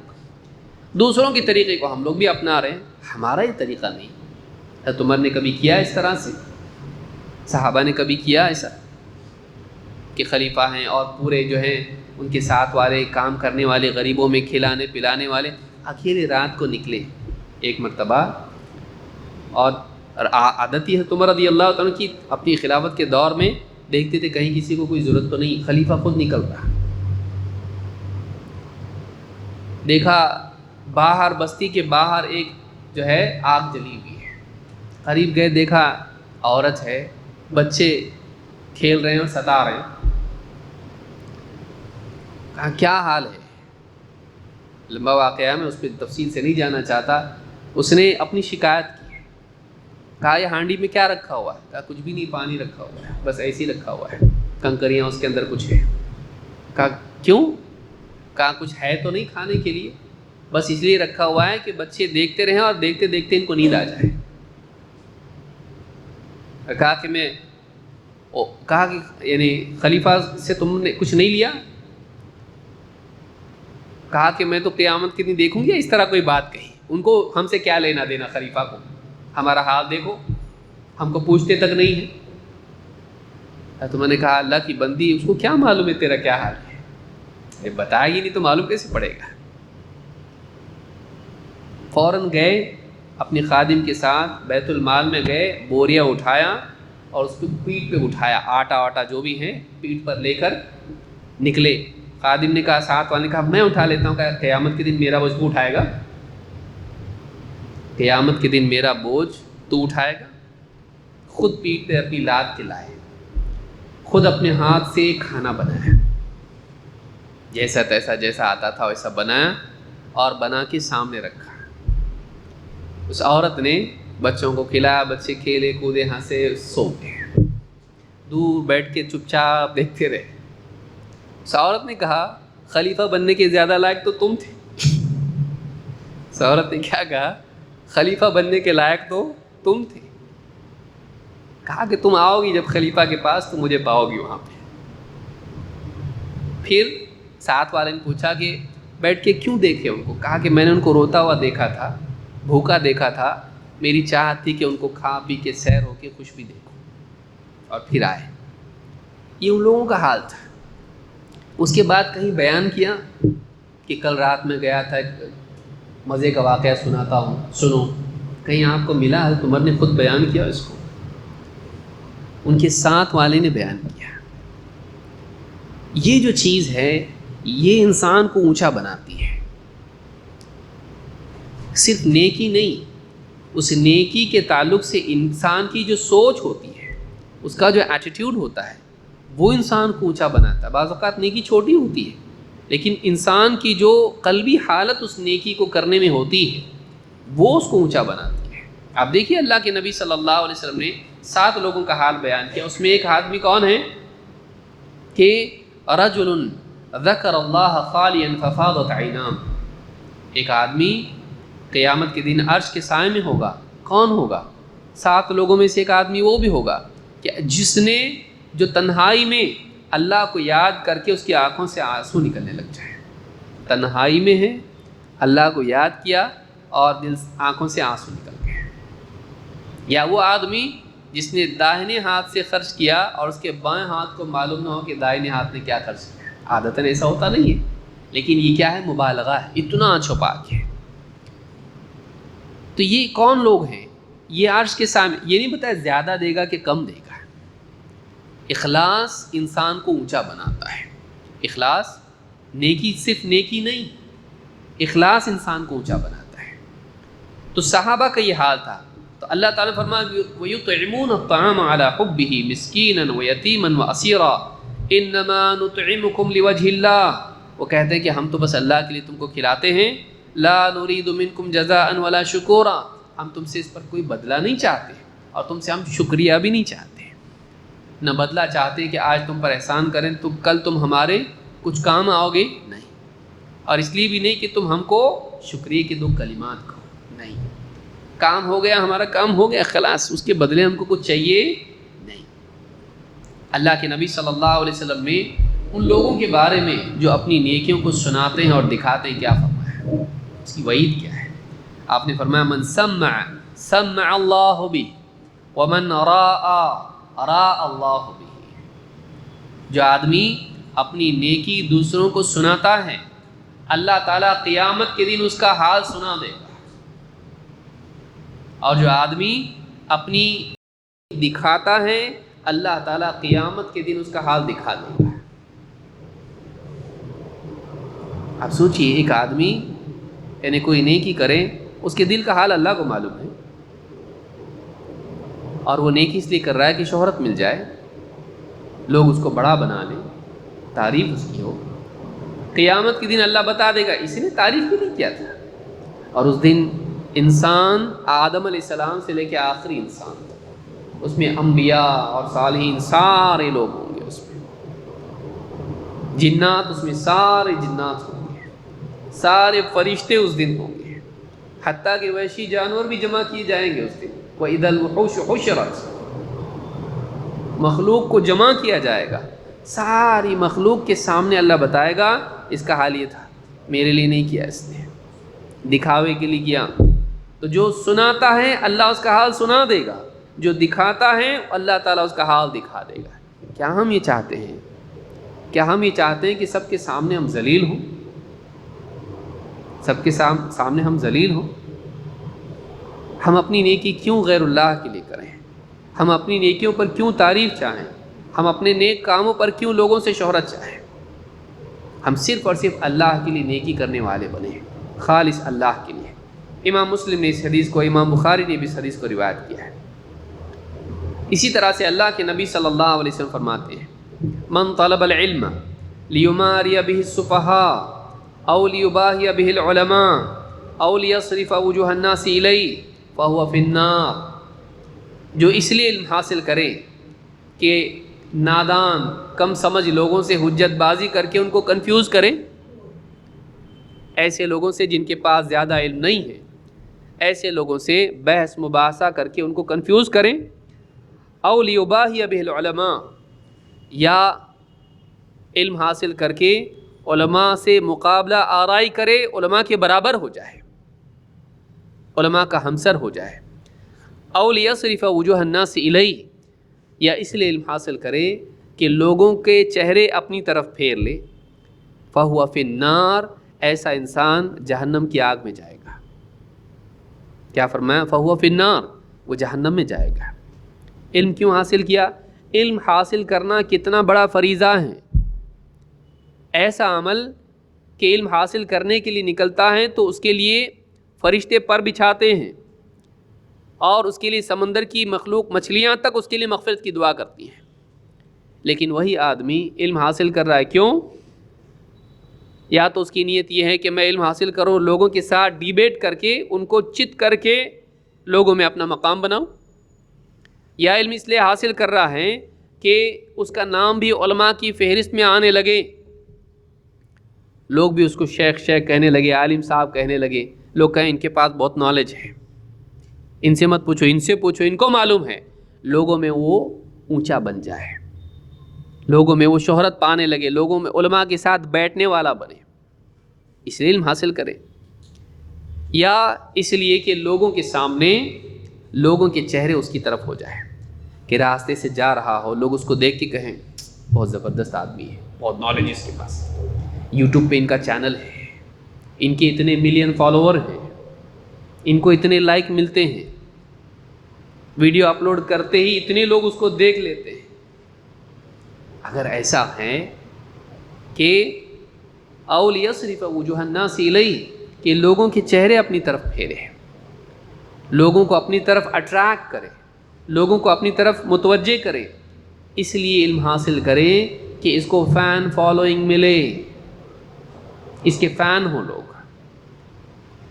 S1: دوسروں کے طریقے کو ہم لوگ بھی اپنا رہے ہیں، ہمارا یہ طریقہ نہیں۔ حضرت عمر نے کبھی کیا اس طرح سے؟ صحابہ نے کبھی کیا ایسا کہ خلیفہ ہیں اور پورے جو ہیں ان کے ساتھ والے کام کرنے والے، غریبوں میں کھلانے پلانے والے، اکیلے رات کو نکلے ایک مرتبہ، اور عادت ہی حضرت عمر رضی اللہ تعالیٰ کی اپنی خلافت کے دور میں دیکھتے تھے کہیں کسی کو کوئی ضرورت تو نہیں، خلیفہ خود نکل رہا، دیکھا باہر بستی کے باہر ایک جو ہے آگ جلی ہوئی ہے، قریب گئے دیکھا عورت ہے، بچے کھیل رہے ہیں اور ستا رہے ہیں، کہا کیا حال ہے؟ لمبا واقعہ میں اس پہ تفصیل سے نہیں جانا چاہتا، اس نے اپنی شکایت کی، کہا یہ ہانڈی میں کیا رکھا ہوا ہے؟ کہا کچھ بھی نہیں، پانی رکھا ہوا ہے، بس ایسے ہی رکھا ہوا ہے، کنکریاں اس کے اندر کچھ ہے۔ کہا کیوں؟ کہا کچھ ہے تو نہیں کھانے کے لیے، بس اس لیے رکھا ہوا ہے کہ بچے دیکھتے رہیں اور دیکھتے دیکھتے ان کو نیند آ جائے۔ کہا کہ یعنی خلیفہ سے تم نے کچھ نہیں لیا؟ کہا کہ میں تو قیامت کے دن دیکھوں گی اس طرح کوئی بات کہی، ان کو ہم سے کیا لینا دینا، خلیفہ کو، ہمارا حال دیکھو، ہم کو پوچھتے تک نہیں ہے۔ تو میں نے کہا اللہ کی بندی، اس کو کیا معلوم ہے تیرا کیا حال ہے، بتایا ہی نہیں تو معلوم کیسے پڑے گا۔ فوراً گئے اپنے خادم کے ساتھ بیت المال میں گئے، بوریا اٹھایا اور اس کو پیٹھ پہ اٹھایا، آٹا جو بھی ہے پیٹھ پر لے کر نکلے۔ خادم نے کہا، ساتھ والے نے کہا میں اٹھا لیتا ہوں، کہا قیامت کے دن میرا بوجھ تو اٹھائے گا، قیامت کے دن میرا بوجھ تو اٹھائے گا۔ خود پیٹھ پہ اپنی لاد کے لائے، خود اپنے ہاتھ سے کھانا بنایا، جیسا تیسا جیسا آتا تھا ویسا بنایا اور بنا کے سامنے رکھا۔ اس عورت نے بچوں کو کھلایا، بچے کھیلے کودے ہنسے، سو گئے، دور بیٹھ کے چپ چاپ دیکھتے رہے۔ اس عورت نے کہا خلیفہ بننے کے زیادہ لائق تو تم تھے۔ اس عورت نے کیا کہا؟ خلیفہ بننے کے لائق تو تم تھے۔ کہا کہ تم آؤ گی جب خلیفہ کے پاس تو مجھے پاؤ گی وہاں پہ۔ پھر ساتھ والے نے پوچھا کہ بیٹھ کے کیوں دیکھے ان کو؟ کہا کہ میں نے ان کو روتا ہوا دیکھا تھا، بھوکا دیکھا تھا، میری چاہت تھی کہ ان کو کھا پی کے سیر ہو کے خوش بھی دیکھوں، اور پھر آئے۔ یہ ان لوگوں کا حال تھا۔ اس کے بعد کہیں بیان کیا کہ کل رات میں گیا تھا، مزے کا واقعہ سناتا ہوں، سنو، کہیں آپ کو ملا؟ حضرت عمر نے خود بیان کیا اس کو، ان کے ساتھ والے نے بیان کیا۔ یہ جو چیز ہے یہ انسان کو اونچا بناتی ہے، صرف نیکی نہیں، اس نیکی کے تعلق سے انسان کی جو سوچ ہوتی ہے اس کا جو ایٹیٹیوڈ ہوتا ہے وہ انسان کو اونچا بناتا ہے۔ بعض اوقات نیکی چھوٹی ہوتی ہے لیکن انسان کی جو قلبی حالت اس نیکی کو کرنے میں ہوتی ہے وہ اس کو اونچا بناتی ہے۔ آپ دیکھیے اللہ کے نبی صلی اللہ علیہ وسلم نے 7 لوگوں کا حال بیان کیا، اس میں ایک آدمی کون ہے کہ رجل ذکر اللہ خالیا ففاضت عیناہ، ایک آدمی قیامت کے دن عرش کے سائے میں ہوگا۔ کون ہوگا؟ 7 لوگوں میں سے ایک آدمی وہ بھی ہوگا کہ جس نے جو تنہائی میں اللہ کو یاد کر کے اس کی آنکھوں سے آنسو نکلنے لگ جائے، تنہائی میں ہے اللہ کو یاد کیا اور آنکھوں سے آنسو نکل گئے۔ یا وہ آدمی جس نے داہنے ہاتھ سے خرچ کیا اور اس کے بائیں ہاتھ کو معلوم نہ ہو کہ دائیں ہاتھ نے کیا خرچ کیا۔ عادتاً ایسا ہوتا نہیں ہے لیکن یہ کیا ہے؟ مبالغہ ہے، اتنا چھپا کے۔ تو یہ کون لوگ ہیں؟ یہ عرش کے سامنے، یہ نہیں بتایا زیادہ دے گا کہ کم دے گا۔ اخلاص انسان کو اونچا بناتا ہے۔ اخلاص، نیکی صرف نیکی نہیں، اخلاص انسان کو اونچا بناتا ہے۔ تو صحابہ کا یہ حال تھا، تو اللہ تعالیٰ نے فرمایا وَيُطْعِمُونَ الطَّعَامَ عَلَىٰ حُبِّهِ مِسْكِينًا وَيَتِيمًا وَأَسِيرًا إِنَّمَا نُطْعِمُكُمْ لِوَجْهِ اللَّهِ، وہ کہتے ہیں کہ ہم تو بس اللہ کے لیے تم کو کھلاتے ہیں، لا نريد منكم جزاء ولا شکورا، ہم تم سے اس پر کوئی بدلہ نہیں چاہتے اور تم سے ہم شکریہ بھی نہیں چاہتے، نہ بدلہ چاہتے کہ آج تم پر احسان کریں تو کل تم ہمارے کچھ کام آؤ گے، نہیں، اور اس لیے بھی نہیں کہ تم ہم کو شکریہ کے 2 کلمات کہو، نہیں، کام ہو گیا، ہمارا کام ہو گیا، خلاص، اس کے بدلے ہم کو کچھ چاہیے نہیں۔ اللہ کے نبی صلی اللہ علیہ وسلم نے ان لوگوں کے بارے میں جو اپنی نیکیوں کو سناتے ہیں اور دکھاتے ہیں کیا فرمایا، اس کی وعید کیا ہے؟ آپ نے فرمایا من سمع سمع اللہ بہ ومن راء راء اللہ بہ، جو آدمی اپنی نیکی دوسروں کو سناتا ہے اللہ تعالیٰ قیامت کے دن اس کا حال سنا دے گا، اور جو آدمی اپنی دکھاتا ہے اللہ تعالیٰ قیامت کے دن اس کا حال دکھا دے گا۔ آپ سوچئے ایک آدمی یعنی کوئی نیکی کرے، اس کے دل کا حال اللہ کو معلوم ہے، اور وہ نیکی اس لیے کر رہا ہے کہ شہرت مل جائے، لوگ اس کو بڑا بنا لیں، تعریف اس کی ہو، قیامت کے دن اللہ بتا دے گا اس نے تعریف بھی نہیں کیا تھا۔ اور اس دن انسان آدم علیہ السلام سے لے کے آخری انسان، اس میں انبیاء اور صالحین سارے لوگ ہوں گے، اس میں جنات، اس میں سارے جنات ہوں گے، سارے فرشتے اس دن ہوں گے، حتیٰ کہ وحشی جانور بھی جمع کیے جائیں گے اس دن۔ وَإِذَا الْوُحُوشُ حُشِرَتْ، مخلوق کو جمع کیا جائے گا، ساری مخلوق کے سامنے اللہ بتائے گا اس کا حال یہ تھا، میرے لیے نہیں کیا، اس نے دکھاوے کے لیے کیا۔ تو جو سناتا ہے اللہ اس کا حال سنا دے گا، جو دکھاتا ہے اللہ تعالیٰ اس کا حال دکھا دے گا۔ کیا ہم یہ چاہتے ہیں؟ کیا ہم یہ چاہتے ہیں کہ سب کے سامنے ہم ذلیل ہوں؟ سب کے سامنے ہم ذلیل ہوں؟ ہم اپنی نیکی کیوں غیر اللہ کے لیے کریں؟ ہم اپنی نیکیوں پر کیوں تعریف چاہیں؟ ہم اپنے نیک کاموں پر کیوں لوگوں سے شہرت چاہیں؟ ہم صرف اور صرف اللہ کے لیے نیکی کرنے والے بنے، خالص اللہ کے لیے۔ امام مسلم نے اس حدیث کو، امام بخاری نے بھی اس حدیث کو روایت کیا ہے۔ اسی طرح سے اللہ کے نبی صلی اللہ علیہ وسلم فرماتے ہیں من طلب العلم لیماری بہ السفہاء او لیباہی بہ العلماء او لیصرف وجوہ الناس الیہ فہو فی النار، جو اس لیے علم حاصل کرے کہ نادان کم سمجھ لوگوں سے حجت بازی کر کے ان کو کنفیوز کریں، ایسے لوگوں سے جن کے پاس زیادہ علم نہیں ہے، ایسے لوگوں سے بحث مباحثہ کر کے ان کو کنفیوز کریں، او لیباہی بہ العلماء، یا علم حاصل کر کے علماء سے مقابلہ آرائی کرے، علماء کے برابر ہو جائے، علماء کا ہمسر ہو جائے، او لیصرف وجوہ الناس الیہ، یا اس لیے علم حاصل کرے کہ لوگوں کے چہرے اپنی طرف پھیر لے، فہو فی النار، ایسا انسان جہنم کی آگ میں جائے گا۔ کیا فرمایا؟ فہو فی النار، وہ جہنم میں جائے گا۔ علم کیوں حاصل کیا؟ علم حاصل کرنا کتنا بڑا فریضہ ہے، ایسا عمل کہ علم حاصل کرنے کے لیے نکلتا ہے تو اس کے لیے فرشتے پر بچھاتے ہیں، اور اس کے لیے سمندر کی مخلوق مچھلیاں تک اس کے لیے مغفرت کی دعا کرتی ہیں، لیکن وہی آدمی علم حاصل کر رہا ہے، کیوں؟ یا تو اس کی نیت یہ ہے کہ میں علم حاصل کروں، لوگوں کے ساتھ ڈیبیٹ کر کے ان کو چت کر کے لوگوں میں اپنا مقام بناؤں، یا علم اس لیے حاصل کر رہا ہے کہ اس کا نام بھی علماء کی فہرست میں آنے لگے، لوگ بھی اس کو شیخ کہنے لگے، عالم صاحب کہنے لگے، لوگ کہیں ان کے پاس بہت نالج ہے، ان سے مت پوچھو، ان سے پوچھو، ان کو معلوم ہے، لوگوں میں وہ اونچا بن جائے، لوگوں میں وہ شہرت پانے لگے، لوگوں میں علماء کے ساتھ بیٹھنے والا بنے، اس لیے علم حاصل کرے، یا اس لیے کہ لوگوں کے سامنے لوگوں کے چہرے اس کی طرف ہو جائے، کہ راستے سے جا رہا ہو، لوگ اس کو دیکھ کے کہیں بہت زبردست آدمی ہے، بہت نالج اس کے پاس، یوٹیوب پہ ان کا چینل ہے، ان کے اتنے ملین فالوور ہیں، ان کو اتنے لائک ملتے ہیں، ویڈیو اپلوڈ کرتے ہی اتنے لوگ اس کو دیکھ لیتے ہیں۔ اگر ایسا ہے کہ اول یصرف وجوہ الناس الیہ، کہ لوگوں کے چہرے اپنی طرف پھیرے، لوگوں کو اپنی طرف اٹریکٹ کرے، لوگوں کو اپنی طرف متوجہ کرے، اس لیے علم حاصل کرے کہ اس کو فین فالوئنگ ملے، اس کے فین ہوں، لوگ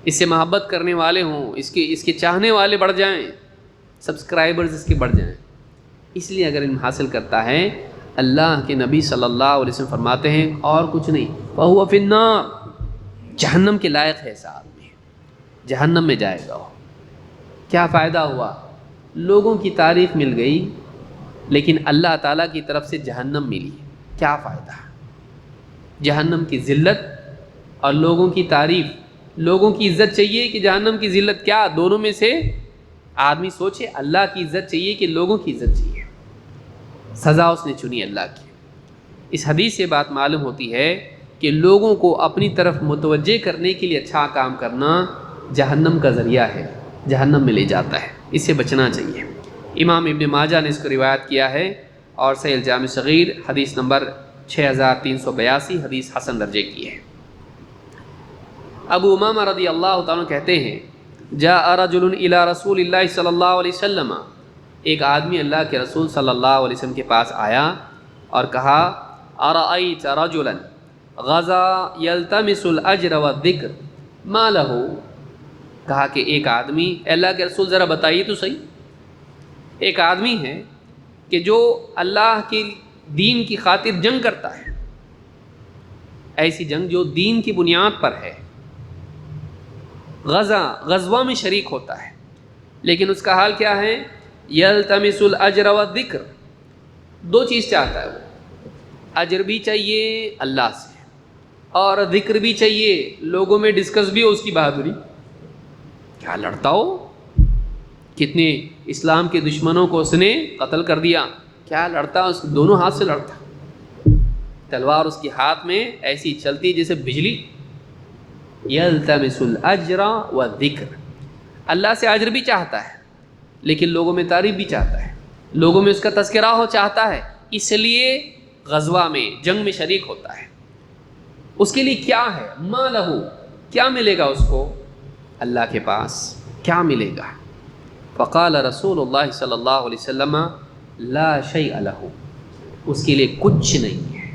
S1: اس سے محبت کرنے والے ہوں، اس کے چاہنے والے بڑھ جائیں، سبسکرائبرز اس کے بڑھ جائیں، اس لیے اگر علم حاصل کرتا ہے، اللہ کے نبی صلی اللہ علیہ وسلم فرماتے ہیں اور کچھ نہیں، فَهُوَ فِي النَّارِ، جہنم کے لائق ہے ایسا آدمی، جہنم میں جائے گا وہ۔ کیا فائدہ ہوا؟ لوگوں کی تعریف مل گئی، لیکن اللہ تعالیٰ کی طرف سے جہنم ملی، کیا فائدہ؟ جہنم کی ذلت اور لوگوں کی تعریف، لوگوں کی عزت چاہیے کہ جہنم کی ذلت؟ کیا دونوں میں سے آدمی سوچے، اللہ کی عزت چاہیے کہ لوگوں کی عزت چاہیے؟ سزا اس نے چنی اللہ کی۔ اس حدیث سے بات معلوم ہوتی ہے کہ لوگوں کو اپنی طرف متوجہ کرنے کے لیے اچھا کام کرنا جہنم کا ذریعہ ہے، جہنم میں لے جاتا ہے، اس سے بچنا چاہیے۔ امام ابن ماجہ نے اس کو روایت کیا ہے، اور صحیح الجامع صغیر حدیث نمبر 6382 حدیث حسن درجے کی ہے۔ ابو امامہ رضی اللہ تعالیٰ کہتے ہیں، جاء رجل الی رسول اللہ صلی اللہ علیہ وسلم، ایک آدمی اللہ کے رسول صلی اللہ علیہ وسلم کے پاس آیا اور کہا، ارأیت رجلا غزا یلتمس الاجر والذکر ما لہ، کہا کہ ایک آدمی، اللہ کے رسول ذرا بتائیے تو صحیح، ایک آدمی ہے کہ جو اللہ کے دین کی خاطر جنگ کرتا ہے، ایسی جنگ جو دین کی بنیاد پر ہے، غزوہ میں شریک ہوتا ہے، لیکن اس کا حال کیا ہے؟ یلتمس الاجر والذکر، دو چیز چاہتا ہے وہ، اجر بھی چاہیے اللہ سے اور ذکر بھی چاہیے، لوگوں میں ڈسکس بھی ہو اس کی بہادری۔ کیا لڑتا ہو، کتنے اسلام کے دشمنوں کو اس نے قتل کر دیا، کیا لڑتا، اس دونوں ہاتھ سے لڑتا، تلوار اس کے ہاتھ میں ایسی چلتی جیسے بجلی۔ یلتمس الاجر والذکر، اللہ سے اجر بھی چاہتا ہے لیکن لوگوں میں تعریف بھی چاہتا ہے، لوگوں میں اس کا تذکرہ ہو چاہتا ہے، اس لیے غزوہ میں جنگ میں شریک ہوتا ہے۔ اس کے لیے کیا ہے؟ ما لہ، کیا ملے گا اس کو اللہ کے پاس، کیا ملے گا؟ فقال رسول اللہ صلی اللہ علیہ وسلم لا شیء لہ، اس کے لیے کچھ نہیں ہے،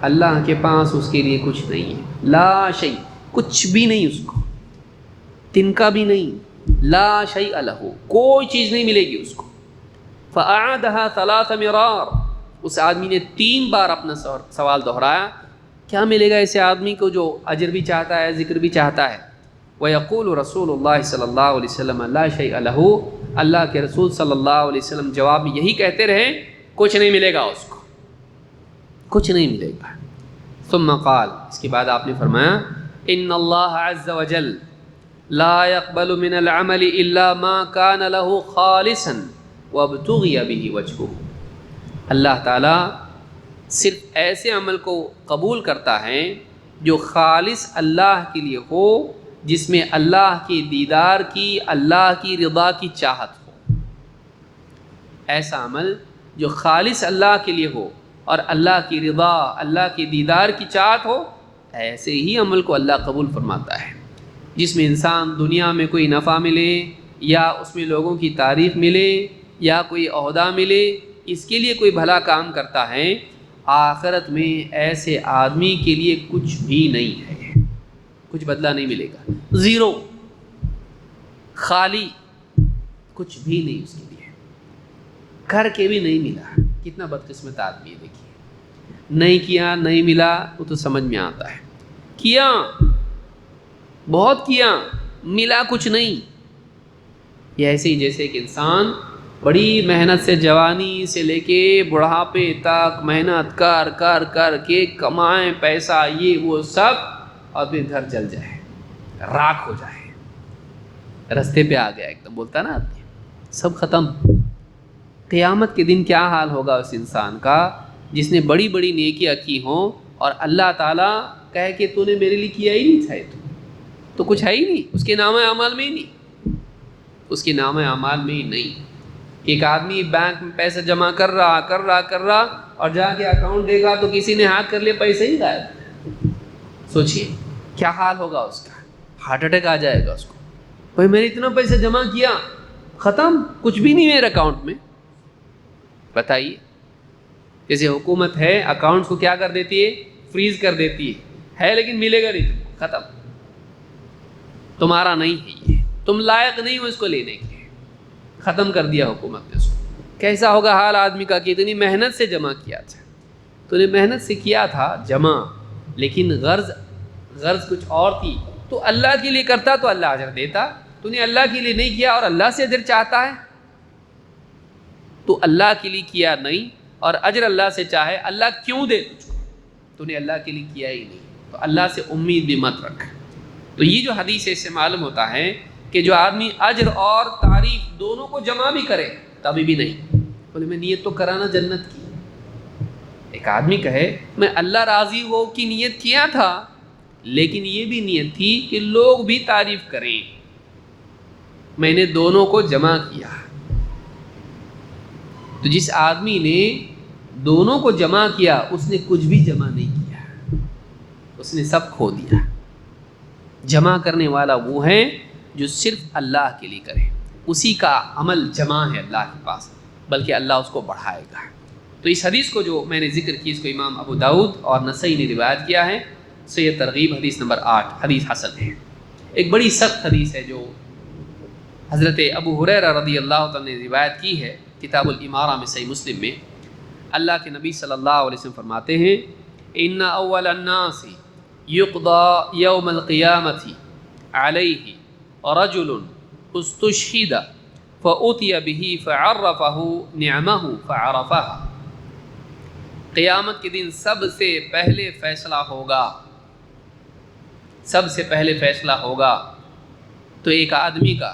S1: اللہ کے پاس اس کے لیے کچھ نہیں ہے، لا شیء، کچھ بھی نہیں اس کو، تنکا بھی نہیں، لا شیء لہ، کوئی چیز نہیں ملے گی اس کو۔ فاعادها 3 مرار، اس آدمی نے 3 بار اپنا سوال دہرایا، کیا ملے گا ایسے آدمی کو جو اجر بھی چاہتا ہے، ذکر بھی چاہتا ہے؟ وَيَقُولُ رسول اللہ صلی اللہ علیہ وسلم لا شیء لہ، اللہ کے رسول صلی اللہ علیہ وسلم جواب میں یہی کہتے رہے، کچھ نہیں ملے گا اس کو، کچھ نہیں ملے گا۔ ثم قال، اس کے بعد آپ نے فرمایا، ان اللہ عز وجل لا يقبل من العمل الا ما كان له خالصا وابتغي به وجهه، اللہ تعالیٰ صرف ایسے عمل کو قبول کرتا ہے جو خالص اللہ کے لیے ہو، جس میں اللہ کے دیدار کی، اللہ کی رضا کی چاہت ہو۔ ایسا عمل جو خالص اللہ کے لیے ہو اور اللہ کی رضا، اللہ کی دیدار کی چاہت ہو، ایسے ہی عمل کو اللہ قبول فرماتا ہے، جس میں انسان دنیا میں کوئی نفع ملے یا اس میں لوگوں کی تعریف ملے یا کوئی عہدہ ملے، اس کے لیے کوئی بھلا کام کرتا ہے، آخرت میں ایسے آدمی کے لیے کچھ بھی نہیں ہے، کچھ بدلہ نہیں ملے گا، زیرو، خالی، کچھ بھی نہیں اس کے لیے، کر کے بھی نہیں ملا۔ کتنا بدقسمت آدمی ہے، دیکھیے، نہیں کیا نہیں ملا، وہ تو سمجھ میں آتا ہے، کیا بہت کیا، ملا کچھ نہیں۔ یہ ایسے ہی جیسے ایک انسان بڑی محنت سے جوانی سے لے کے بڑھاپے تک محنت کر کر کر کے کمائیں پیسہ یہ وہ سب، اور پھر گھر جل جائے، راکھ ہو جائے، رستے پہ آ گیا ایک دم، بولتا نا آدمی، سب ختم۔ قیامت کے دن کیا حال ہوگا اس انسان کا جس نے بڑی بڑی نیکیاں کی ہوں اور اللہ تعالیٰ کہے کہ تو نے میرے لیے کیا ہی نہیں تھا، تو کچھ ہے ہی نہیں اس کے نامہ اعمال میں ہی نہیں، اس کے نامہ اعمال میں ہی نہیں۔ ایک آدمی بینک میں پیسہ جمع کر رہا اور جا کے اکاؤنٹ دیکھا تو کسی نے ہیک کر لیا، پیسے ہی غائب۔ سوچئے کیا حال ہوگا اس کا، ہارٹ اٹیک آ جائے گا اس کو، بھائی میں نے اتنا پیسہ جمع کیا، ختم، کچھ بھی نہیں میرے اکاؤنٹ میں۔ بتائیے، جیسے حکومت ہے اکاؤنٹس کو کیا کر دیتی ہے، فریز کر دیتی ہے لیکن ملے گا نہیں، ختم، تمہارا نہیں ہے، یہ تم لائق نہیں ہو اس کو لینے کے، ختم کر دیا حکومت نے اس کو۔ کیسا ہوگا حال آدمی کا کہ اتنی محنت سے جمع کیا تھا، تو نے محنت سے کیا تھا جمع، لیکن غرض کچھ اور تھی، تو اللہ کے لیے کرتا تو اللہ اجر دیتا، تو نے اللہ کے لیے نہیں کیا اور اللہ سے اجر چاہتا ہے، تو اللہ کے لیے کیا نہیں اور اجر اللہ سے چاہے، اللہ کیوں دے تجھ کو، تو نے اللہ کے لیے کیا ہی نہیں، تو اللہ سے امید بھی مت رکھ۔ تو یہ جو حدیث ہے اس سے معلوم ہوتا ہے کہ جو آدمی اجر اور تعریف دونوں کو جمع بھی کرے تبھی بھی نہیں، بولے میں نیت تو کرانا جنت کی، ایک آدمی کہے میں اللہ راضی ہو کی نیت کیا تھا، لیکن یہ بھی نیت تھی کہ لوگ بھی تعریف کریں، میں نے دونوں کو جمع کیا۔ تو جس آدمی نے دونوں کو جمع کیا اس نے کچھ بھی جمع نہیں کیا، اس نے سب کھو دیا۔ جمع کرنے والا وہ ہے جو صرف اللہ کے لیے کرے، اسی کا عمل جمع ہے اللہ کے پاس، بلکہ اللہ اس کو بڑھائے گا۔ تو اس حدیث کو جو میں نے ذکر کی، اس کو امام ابو داؤد اور نسائی نے روایت کیا ہے، سید ترغیب حدیث نمبر 8، حدیث حسن ہے۔ ایک بڑی سخت حدیث ہے جو حضرت ابو ہریرہ رضی اللہ تعالیٰ نے روایت کی ہے، کتاب الامارہ میں، صحیح مسلم میں۔ اللہ کے نبی صلی اللہ علیہ وسلم فرماتے ہیں، ان اول الناس یقضى یوم القیامۃ علیہ رجل استشہد فأتی به فعرفہ نعمہ فعرفہ۔ قیامت کے دن سب سے پہلے فیصلہ ہوگا، سب سے پہلے فیصلہ ہوگا تو ایک آدمی کا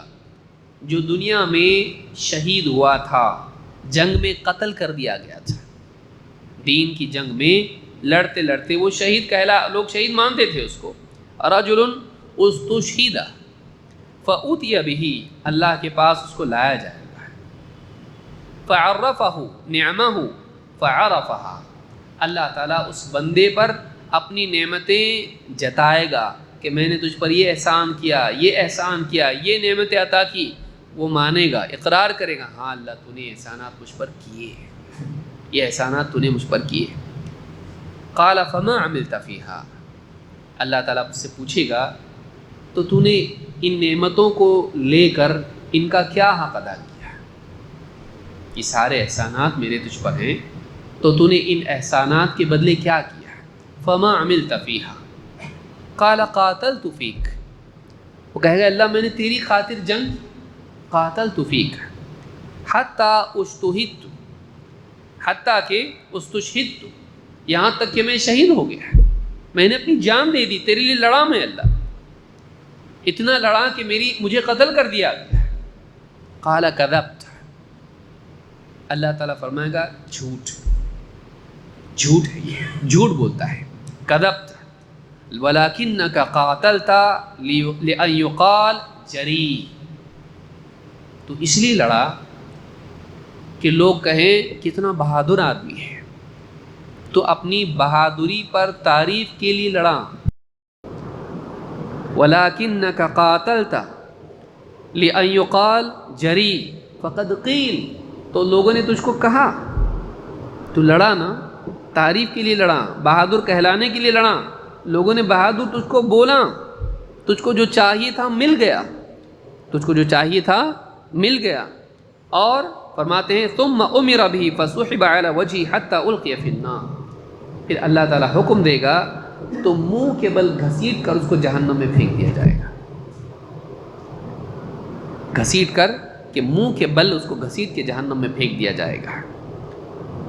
S1: جو دنیا میں شہید ہوا تھا، جنگ میں قتل کر دیا گیا تھا، دین کی جنگ میں لڑتے لڑتے وہ شہید لوگ شہید مانتے تھے اس کو، رجل استشہد فأتی بہ، اللہ کے پاس اس کو لایا جائے گا، فعرفہ نعمہ فعرفہ، اللہ تعالیٰ اس بندے پر اپنی نعمتیں جتائے گا کہ میں نے تجھ پر یہ احسان کیا، یہ احسان کیا، یہ نعمتیں عطا کی، وہ مانے گا، اقرار کرے گا، ہاں اللہ تو نے احسانات مجھ پر کیے، یہ احسانات تو نے مجھ پر کیے۔ قال فما عملت فیہا، اللہ تعالیٰ اس سے پوچھے گا تو تو نے ان نعمتوں کو لے کر ان کا کیا حق ادا کیا، یہ سارے احسانات میرے تجھ پر ہیں، تو نے ان احسانات کے بدلے کیا کیا؟ فما عملت فیہا قال قاتلت فیک، وہ کہے گا اللہ میں نے تیری خاطر جنگ کی، قاتلت فیک حتی اشتہدت، حتیٰ کہ استشہدت، یہاں تک کہ میں شہید ہو گیا، میں نے اپنی جان دے دی، تیرے لیے لڑا میں اللہ، اتنا لڑا کہ مجھے قتل کر دیا گیا۔ قال کذبت، اللہ تعالیٰ فرمائے گا جھوٹ ہے، یہ جھوٹ بولتا ہے، کذبت ولکنک قاتلت لأن یقال جری، تو اس لیے لڑا کہ لوگ کہیں کتنا بہادر آدمی ہے، تو اپنی بہادری پر تعریف کے لیے لڑا، وَلَكِنَّكَ قَاتَلْتَ لِأَن يُقَال جری فقد قیل، تو لوگوں نے تجھ کو کہا، تو لڑا نا، تعریف کے لیے لڑا، بہادر کہلانے کے لیے لڑا، لوگوں نے بہادر تجھ کو بولا، تجھ کو جو چاہیے تھا مل گیا، تجھ کو جو چاہیے تھا مل گیا۔ اور فرماتے ہیں ثم امر به فسحب على وجهه حتى القي في النار، پھر اللہ تعالیٰ حکم دے گا تو منہ کے بل گھسیٹ کر اس کو جہنم میں پھینک دیا جائے گا، گھسیٹ کر کہ منہ کے بل اس کو گھسیٹ کے جہنم میں پھینک دیا جائے گا۔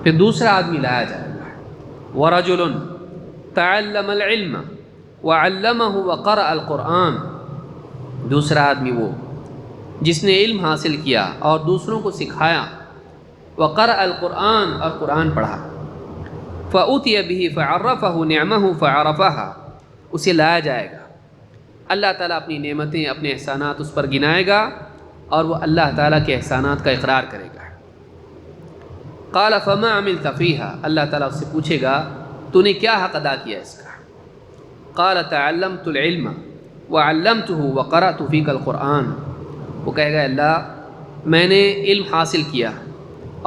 S1: پھر دوسرا آدمی لایا جائے گا، ورجل تعلم العلم وعلمه وقرأ القرآن، دوسرا آدمی وہ جس نے علم حاصل کیا اور دوسروں کو سکھایا، وقرأ القرآن، اور قرآن پڑھا، فأتي به فعرفه نعمه فعرفها، اسے لایا جائے گا، اللہ تعالیٰ اپنی نعمتیں اپنے احسانات اس پر گنائے گا اور وہ اللہ تعالیٰ کے احسانات کا اقرار کرے گا۔ قال فما عملت فيها، اللہ تعالیٰ اس سے پوچھے گا تو نے کیا حق ادا کیا اس کا؟ قال تعلمت العلم وعلمته وقرأت فيك القرآن، وہ کہے گا اللہ میں نے علم حاصل کیا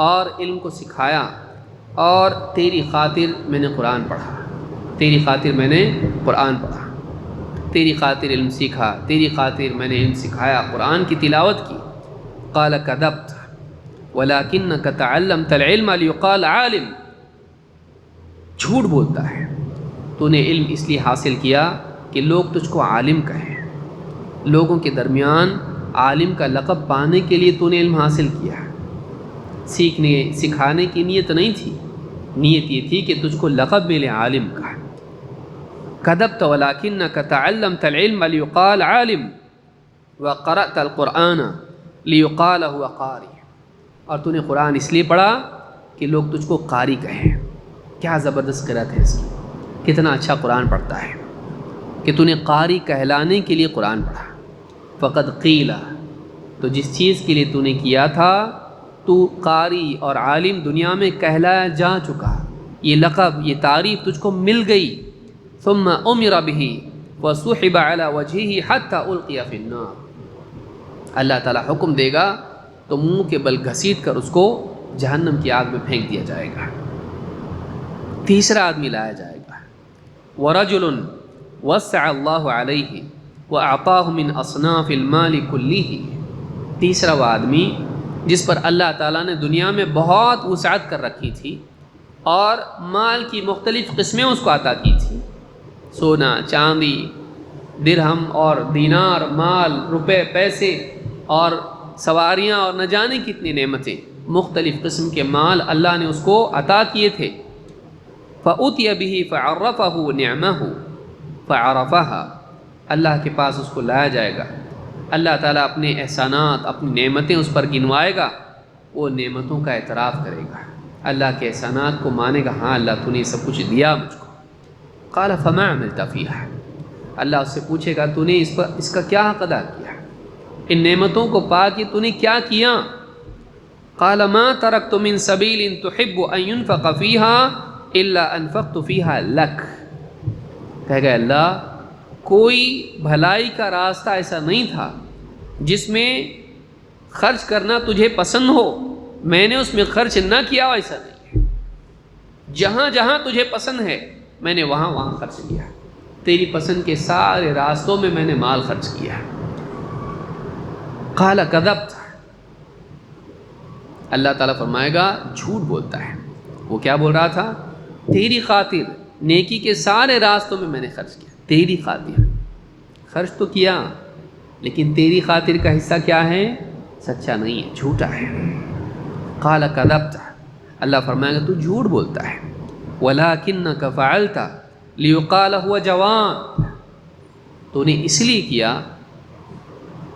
S1: اور علم کو سکھایا اور تیری خاطر میں نے قرآن پڑھا، تیری خاطر میں نے قرآن پڑھا، تیری خاطر علم سیکھا، تیری خاطر میں نے علم سکھایا، قرآن کی تلاوت کی۔ قال کذبت ولکنک تعلمت العلم لیقال عالم، جھوٹ بولتا ہے، تو نے علم اس لیے حاصل کیا کہ لوگ تجھ کو عالم کہیں، لوگوں کے درمیان عالم کا لقب پانے کے لیے تو نے علم حاصل کیا، سیکھنے سکھانے کی نیت نہیں تھی، نیت یہ تھی کہ تجھ کو لقب ملے عالم کا۔ کذبت ولکنک تعلمت العلم لیقال عالم وقرأت القرآن لیقال هو قاری، اور تو نے قرآن اس لیے پڑھا کہ لوگ تجھ کو قاری کہیں۔ کیا زبردست قرأت ہے اس کی، کتنا اچھا قرآن پڑھتا ہے کہ تو نے قاری کہلانے کے لیے قرآن پڑھا۔ فقد قیل، تو جس چیز کے لیے تو نے کیا تھا تو قاری اور عالم دنیا میں کہلایا جا چکا، یہ لقب یہ تعریف تجھ کو مل گئی۔ ثم امر به وسحب على وجهه حتى القي في النار، اللہ تعالیٰ حکم دے گا تو منہ کے بل گھسیٹ کر اس کو جہنم کی آگ میں پھینک دیا جائے گا۔ تیسرا آدمی لایا جائے گا، ورجل وسع اللہ علیہ وَأَعْطَاهُ مِنْ أَصْنَافِ الْمَالِ كُلِّهِ، تیسرا وہ آدمی جس پر اللہ تعالیٰ نے دنیا میں بہت وسعت کر رکھی تھی اور مال کی مختلف قسمیں اس کو عطا کی تھی، سونا چاندی درہم اور دینار، مال روپے پیسے اور سواریاں اور نہ جانے کتنی نعمتیں، مختلف قسم کے مال اللہ نے اس کو عطا کیے تھے۔ فَأُتِيَ بِهِ فَعَرَّفَهُ نِعْمَهُ فَعَرَفَهَا، اللہ کے پاس اس کو لایا جائے گا، اللہ تعالیٰ اپنے احسانات اپنی نعمتیں اس پر گنوائے گا، وہ نعمتوں کا اعتراف کرے گا، اللہ کے احسانات کو مانے گا، ہاں اللہ تو نے سب کچھ دیا مجھ کو۔ قال فما عملت فيها، اللہ اس سے پوچھے گا تو نے اس کا کیا حق ادا کیا، ان نعمتوں کو پا کے تو نے کیا کیا؟ قال ما تركت من سبيل تحب ان ينفق فيها الا انفقت فيها لك، کہے گا اللہ کوئی بھلائی کا راستہ ایسا نہیں تھا جس میں خرچ کرنا تجھے پسند ہو میں نے اس میں خرچ نہ کیا، ایسا نہیں ہے، جہاں جہاں تجھے پسند ہے میں نے وہاں وہاں خرچ کیا، تیری پسند کے سارے راستوں میں نے مال خرچ کیا۔ قال کذبت، اللہ تعالیٰ فرمائے گا جھوٹ بولتا ہے، وہ کیا بول رہا تھا؟ تیری خاطر نیکی کے سارے راستوں میں نے خرچ کیا، تیری خاطر خرچ تو کیا لیکن تیری خاطر کا حصہ کیا ہے؟ سچا نہیں ہے، جھوٹا ہے۔ قال کذبت، اللہ فرمائے گا تو جھوٹ بولتا ہے، ولکنک فعلت لیقال هو جواد، تو نے اس لیے کیا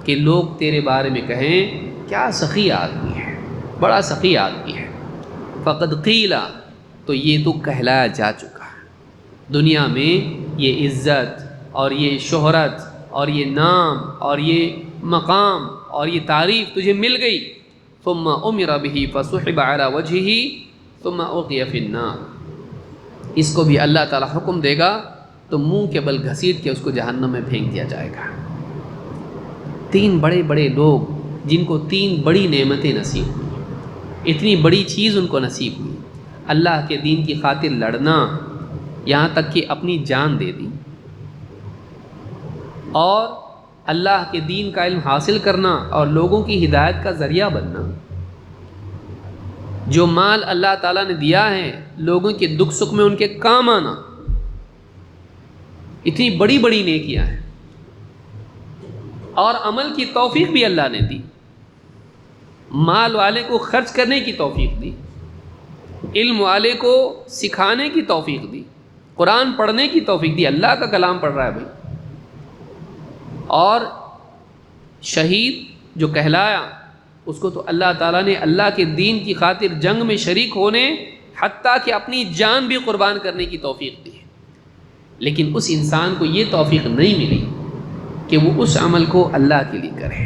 S1: کہ لوگ تیرے بارے میں کہیں کیا سخی آدمی ہے، بڑا سخی آدمی ہے۔ فقد قیل، تو یہ تو کہلایا جا چکا، دنیا میں یہ عزت اور یہ شہرت اور یہ نام اور یہ مقام اور یہ تعریف تجھے مل گئی۔ ثم امر به فسحب على وجهه ثم القي في النار، اس کو بھی اللہ تعالیٰ حکم دے گا تو منہ کے بل گھسیٹ کے اس کو جہنم میں پھینک دیا جائے گا۔ 3 بڑے بڑے لوگ جن کو 3 بڑی نعمتیں نصیب ہوئی، اتنی بڑی چیز ان کو نصیب ہوئی، اللہ کے دین کی خاطر لڑنا، یہاں تک کہ اپنی جان دے دی، اور اللہ کے دین کا علم حاصل کرنا اور لوگوں کی ہدایت کا ذریعہ بننا۔ جو مال اللہ تعالیٰ نے دیا ہے لوگوں کے دکھ سکھ میں ان کے کام آنا، اتنی بڑی بڑی نیکیاں ہیں، اور عمل کی توفیق بھی اللہ نے دی، مال والے کو خرچ کرنے کی توفیق دی، علم والے کو سکھانے کی توفیق دی، قرآن پڑھنے کی توفیق دی، اللہ کا کلام پڑھ رہا ہے بھائی، اور شہید جو کہلایا اس کو تو اللہ تعالیٰ نے اللہ کے دین کی خاطر جنگ میں شریک ہونے حتیٰ کہ اپنی جان بھی قربان کرنے کی توفیق دی، لیکن اس انسان کو یہ توفیق نہیں ملی کہ وہ اس عمل کو اللہ کے لیے کرے،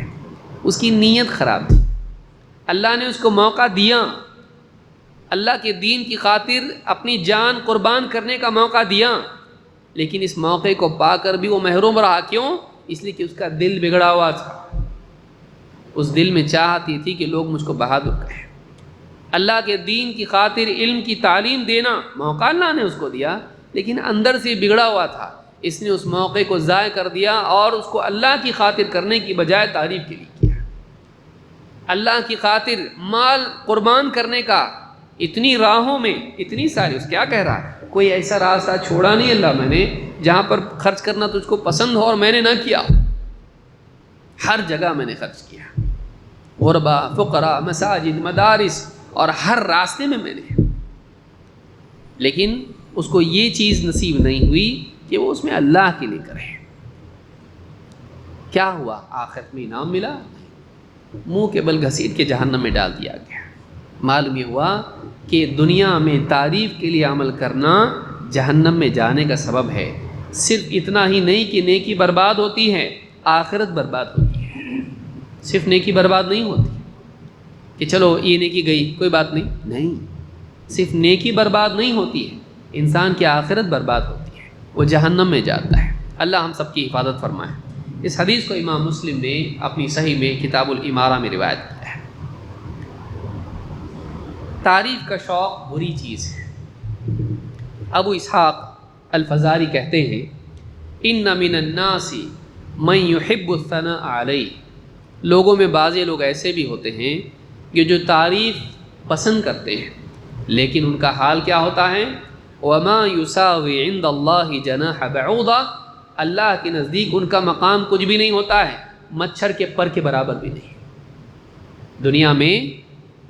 S1: اس کی نیت خراب تھی، اللہ نے اس کو موقع دیا، اللہ کے دین کی خاطر اپنی جان قربان کرنے کا موقع دیا، لیکن اس موقع کو پا کر بھی وہ محروم رہا، کیوں؟ اس لیے کہ اس کا دل بگڑا ہوا تھا، اس دل میں چاہت یہ تھی کہ لوگ مجھ کو بہادر کہیں، اللہ کے دین کی خاطر علم کی تعلیم دینا موقع اللہ نے اس کو دیا، لیکن اندر سے بگڑا ہوا تھا، اس نے اس موقع کو ضائع کر دیا اور اس کو اللہ کی خاطر کرنے کی بجائے تعریف کے لیے کیا، اللہ کی خاطر مال قربان کرنے کا اتنی راہوں میں اتنی ساری، اس کیا کہہ رہا ہے، کوئی ایسا راستہ چھوڑا نہیں اللہ میں نے جہاں پر خرچ کرنا تجھ کو پسند ہو اور میں نے نہ کیا، ہر جگہ میں نے خرچ کیا، غربا، فقراء، مساجد، مدارس، اور ہر راستے میں نے، لیکن اس کو یہ چیز نصیب نہیں ہوئی کہ وہ اس میں اللہ کے لیے کرے۔ کیا ہوا؟ آخرت میں انعام ملا؟ منہ کے بل گھسیٹ کے جہنم میں ڈال دیا گیا۔ معلوم یہ ہوا کہ دنیا میں تعریف کے لیے عمل کرنا جہنم میں جانے کا سبب ہے۔ صرف اتنا ہی نہیں کہ نیکی برباد ہوتی ہے، آخرت برباد ہوتی ہے۔ صرف نیکی برباد نہیں ہوتی کہ چلو یہ نیکی گئی کوئی بات نہیں، صرف نیکی برباد نہیں ہوتی ہے، انسان کی آخرت برباد ہوتی ہے، وہ جہنم میں جاتا ہے۔ اللہ ہم سب کی حفاظت فرمائے۔ اس حدیث کو امام مسلم نے اپنی صحیح میں کتاب الامارہ میں روایت کیا ہے۔ تعریف کا شوق بری چیز ہے۔ ابو اسحاق الفزاری کہتے ہیں ان من الناس من يحب الثناء علیہ، لوگوں میں بعض لوگ ایسے بھی ہوتے ہیں کہ جو تعریف پسند کرتے ہیں، لیکن ان کا حال کیا ہوتا ہے؟ وما يساوي عند اللہ جناح بعوضہ، اللہ کے نزدیک ان کا مقام کچھ بھی نہیں ہوتا ہے، مچھر کے پر کے برابر بھی نہیں۔ دنیا میں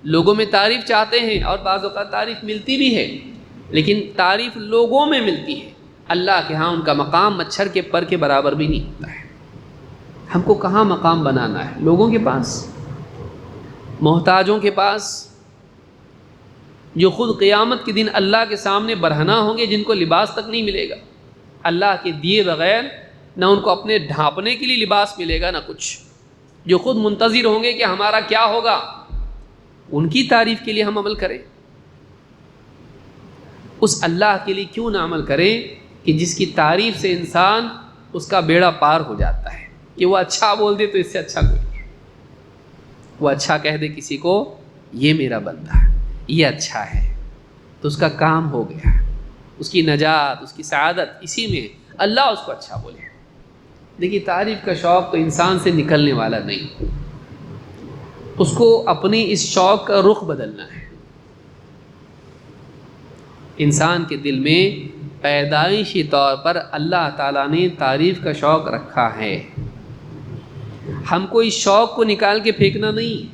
S1: لوگوں میں تعریف چاہتے ہیں اور بعض اوقات تعریف ملتی بھی ہے، لیکن تعریف لوگوں میں ملتی ہے، اللہ کے ہاں ان کا مقام مچھر کے پر کے برابر بھی نہیں ہوتا ہے۔ ہم کو کہاں مقام بنانا ہے؟ لوگوں کے پاس، محتاجوں کے پاس، جو خود قیامت کے دن اللہ کے سامنے برہنہ ہوں گے، جن کو لباس تک نہیں ملے گا اللہ کے دیے بغیر، نہ ان کو اپنے ڈھانپنے کے لیے لباس ملے گا نہ کچھ، جو خود منتظر ہوں گے کہ ہمارا کیا ہوگا، ان کی تعریف کے لیے ہم عمل کریں۔ اس اللہ کے لیے کیوں نہ عمل کریں کہ جس کی تعریف سے انسان اس کا بیڑا پار ہو جاتا ہے، کہ وہ اچھا بول دے تو اس سے اچھا کوئی نہیں، وہ اچھا کہہ دے کسی کو، یہ میرا بندہ ہے، یہ اچھا ہے، تو اس کا کام ہو گیا، اس کی نجات، اس کی سعادت اسی میں، اللہ اس کو اچھا بولے۔ دیکھیے تعریف کا شوق تو انسان سے نکلنے والا نہیں، اس کو اپنی اس شوق کا رخ بدلنا ہے۔ انسان کے دل میں پیدائشی طور پر اللہ تعالیٰ نے تعریف کا شوق رکھا ہے، ہم کو اس شوق کو نکال کے پھینکنا نہیں،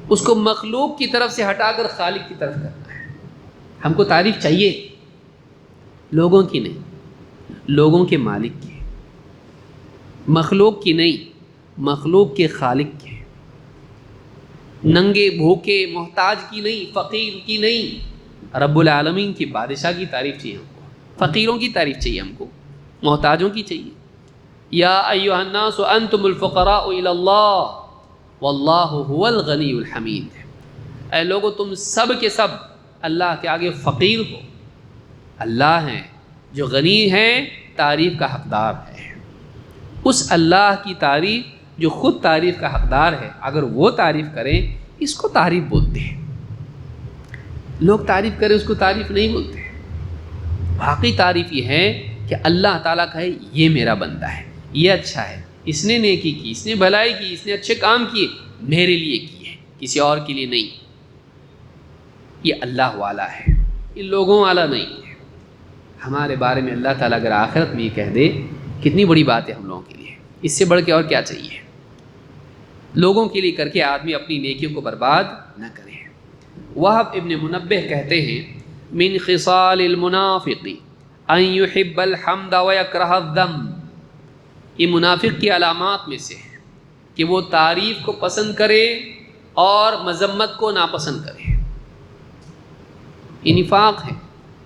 S1: اس کو مخلوق کی طرف سے ہٹا کر خالق کی طرف کرنا ہے۔ ہم کو تعریف چاہیے، لوگوں کی نہیں، لوگوں کے مالک کی، مخلوق کی نہیں، مخلوق کے خالق کی، ننگے بھوکے محتاج کی نہیں، فقیر کی نہیں، رب العالمین کی، بادشاہ کی تعریف چاہیے ہم کو، فقیروں کی تعریف چاہیے ہم کو، محتاجوں کی چاہیے۔ یا ایھا الناس انتم الفقراء الی اللہ واللہ هو الغنی الحمید، اے لوگو تم سب کے سب اللہ کے آگے فقیر ہو، اللہ ہیں جو غنی ہیں، تعریف کا حقدار ہے۔ اس اللہ کی تعریف جو خود تعریف کا حقدار ہے، اگر وہ تعریف کریں، اس کو تعریف بولتے ہیں۔ لوگ تعریف کریں اس کو تعریف نہیں بولتے۔ واقعی تعریف یہ ہے کہ اللہ تعالیٰ کہے یہ میرا بندہ ہے، یہ اچھا ہے، اس نے نیکی کی، اس نے بھلائی کی، اس نے اچھے کام کیے، میرے لیے کیے، کسی اور کے لیے نہیں۔ یہ اللہ والا ہے، یہ لوگوں والا نہیں ہے۔ ہمارے بارے میں اللہ تعالیٰ اگر آخرت میں یہ کہہ دے، کتنی بڑی بات ہے ہم لوگوں کے لیے، اس سے بڑھ کے اور کیا چاہیے؟ لوگوں کے لیے کر کے آدمی اپنی نیکیوں کو برباد نہ کرے۔ وہب ابن منبہ کہتے ہیں من خصال المنافق ان يحب الحمد ويكره الذم، یہ منافق کی علامات میں سے ہے کہ وہ تعریف کو پسند کرے اور مذمت کو ناپسند کرے۔ یہ نفاق ہے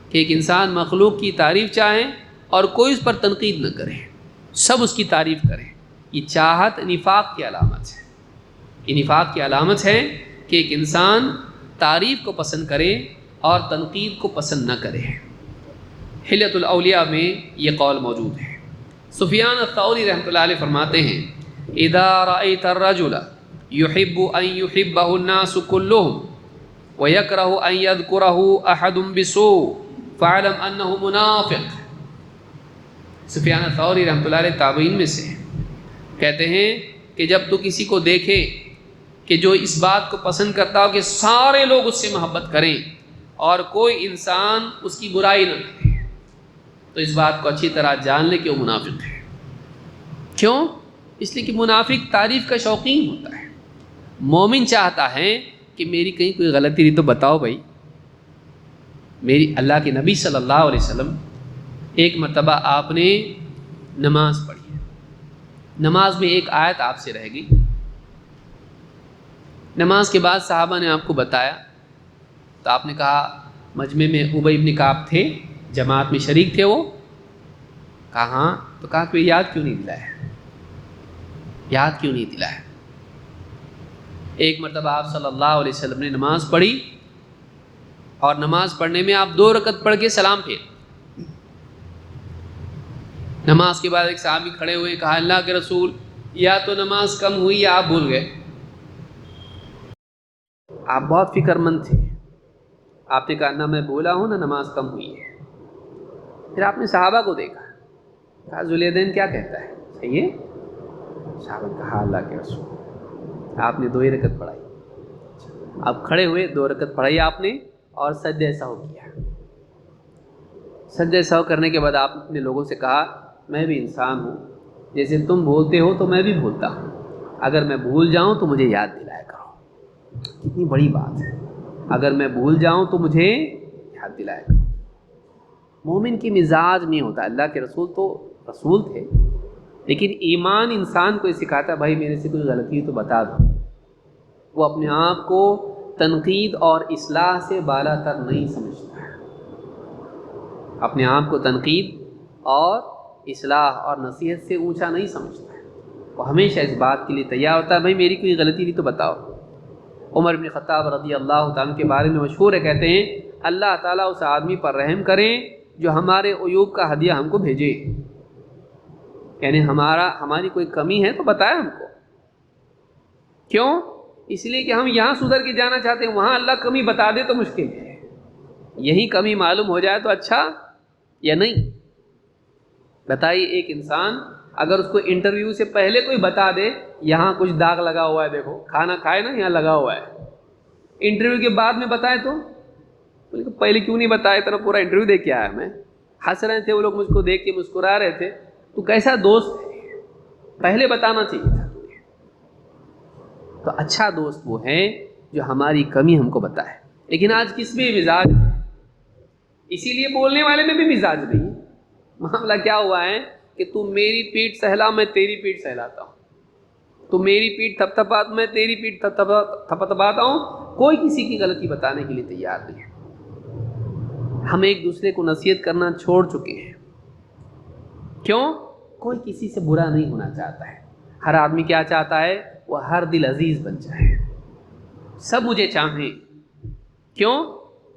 S1: کہ ایک انسان مخلوق کی تعریف چاہے اور کوئی اس پر تنقید نہ کرے، سب اس کی تعریف کریں۔ یہ چاہت نفاق کی علامت ہے۔ یہ نفاق کی علامت ہے کہ ایک انسان تعریف کو پسند کرے اور تنقید کو پسند نہ کرے۔ حلیۃ الاولیاء میں یہ قول موجود ہے۔ سفیان الثوری رحمۃ اللہ علیہ فرماتے ہیں اذا رأيت الرجل يحب ان يحبه الناس كلهم ويكره ان يذكره احد بسوء فاعلم انه منافق۔ سفیان الثوری رحمۃ اللہ علیہ تابعین میں سے کہتے ہیں کہ جب تو کسی کو دیکھے کہ جو اس بات کو پسند کرتا ہو کہ سارے لوگ اس سے محبت کریں اور کوئی انسان اس کی برائی نہ کرے، تو اس بات کو اچھی طرح جان لے کہ وہ منافق ہے۔ کیوں؟ اس لیے کہ منافق تعریف کا شوقین ہوتا ہے۔ مومن چاہتا ہے کہ میری کہیں کوئی غلطی رہی تو بتاؤ بھائی۔ میری اللہ کے نبی صلی اللہ علیہ وسلم ایک مرتبہ آپ نے نماز پڑھی، نماز میں ایک آیت آپ سے رہ گئی۔ نماز کے بعد صحابہ نے آپ کو بتایا تو آپ نے کہا مجمع میں ابی بن کعب تھے، جماعت میں شریک تھے وہ؟ کہا ہاں۔ تو کہا کہ یاد کیوں نہیں دلایا؟ یاد کیوں نہیں دلایا؟ ایک مرتبہ آپ صلی اللہ علیہ وسلم نے نماز پڑھی اور نماز پڑھنے میں آپ 2 رکعت پڑھ کے سلام پھیر۔ نماز کے بعد ایک صحابی کھڑے ہوئے، کہا اللہ کے رسول یا تو نماز کم ہوئی یا آپ بھول گئے۔ آپ بہت فکر مند تھے، آپ نے کہا نہ میں بولا ہوں نہ نماز کم ہوئی ہے۔ پھر آپ نے صحابہ کو دیکھا، کہا ذوالدین کیا کہتا ہے، صحیح ہے؟ صحابہ نے کہا اللہ کے رسول آپ نے 2 ہی رکعت پڑھائی۔ آپ کھڑے ہوئے، 2 رکعت پڑھائی آپ نے اور سجدہ سہو کیا۔ سجدہ سہو کرنے کے بعد آپ نے لوگوں سے کہا میں بھی انسان ہوں، جیسے تم بھولتے ہو تو میں بھی بھولتا ہوں، اگر میں بھول جاؤں تو مجھے یاد دلایا کرو۔ کتنی بڑی بات ہے، اگر میں بھول جاؤں تو مجھے یاد دلایا کرو۔ مومن کی مزاج نہیں ہوتا، اللہ کے رسول تو رسول تھے، لیکن ایمان انسان کو یہ سکھاتا بھائی میرے سے کوئی غلطی تو بتا دو۔ وہ اپنے آپ کو تنقید اور اصلاح سے بالا تر نہیں سمجھتا ہے، اپنے آپ کو تنقید اور اصلاح اور نصیحت سے اونچا نہیں سمجھتا ہے، وہ ہمیشہ اس بات کے لیے تیار ہوتا ہے بھائی میری کوئی غلطی نہیں تو بتاؤ۔ عمر بن خطاب رضی اللہ تعالیٰ کے بارے میں مشہور ہے، کہتے ہیں اللہ تعالیٰ اس آدمی پر رحم کریں جو ہمارے عیوب کا ہدیہ ہم کو بھیجے، یعنی ہماری کوئی کمی ہے تو بتائے ہم کو۔ کیوں؟ اس لیے کہ ہم یہاں سدھر کے جانا چاہتے ہیں، وہاں اللہ کمی بتا دے تو مشکل ہے، یہی کمی معلوم ہو جائے تو اچھا یا نہیں؟ بتائیے ایک انسان اگر اس کو انٹرویو سے پہلے کوئی بتا دے یہاں کچھ داغ لگا ہوا ہے، دیکھو کھانا کھائے نا یہاں لگا ہوا ہے، انٹرویو کے بعد میں بتائے تو پہلے کیوں نہیں بتایا؟ اتنا پورا انٹرویو دے کے آیا، میں ہنس رہے تھے وہ لوگ، مجھ کو دیکھ کے مسکرا رہے تھے، تو کیسا دوست ہے، پہلے بتانا چاہیے تھا۔ تو اچھا دوست وہ ہے جو ہماری کمی ہم کو بتائے، لیکن آج کس میں مزاج ہے؟ اسی لیے بولنے والے میں بھی مزاج نہیں۔ معاملہ کیا ہوا ہے کہ تم میری پیٹھ سہلا میں تیری پیٹھ سہلاتا ہوں، تو میری پیٹھ تھپتھپات میں تیری پیٹھ تھپتھپاتا ہوں، کوئی کسی کی غلطی بتانے کے لیے تیار نہیں ہے۔ ہم ایک دوسرے کو نصیحت کرنا چھوڑ چکے ہیں۔ کیوں؟ کوئی کسی سے برا نہیں ہونا چاہتا ہے، ہر آدمی کیا چاہتا ہے؟ وہ ہر دل عزیز بن جائے، سب مجھے چاہیں۔ کیوں؟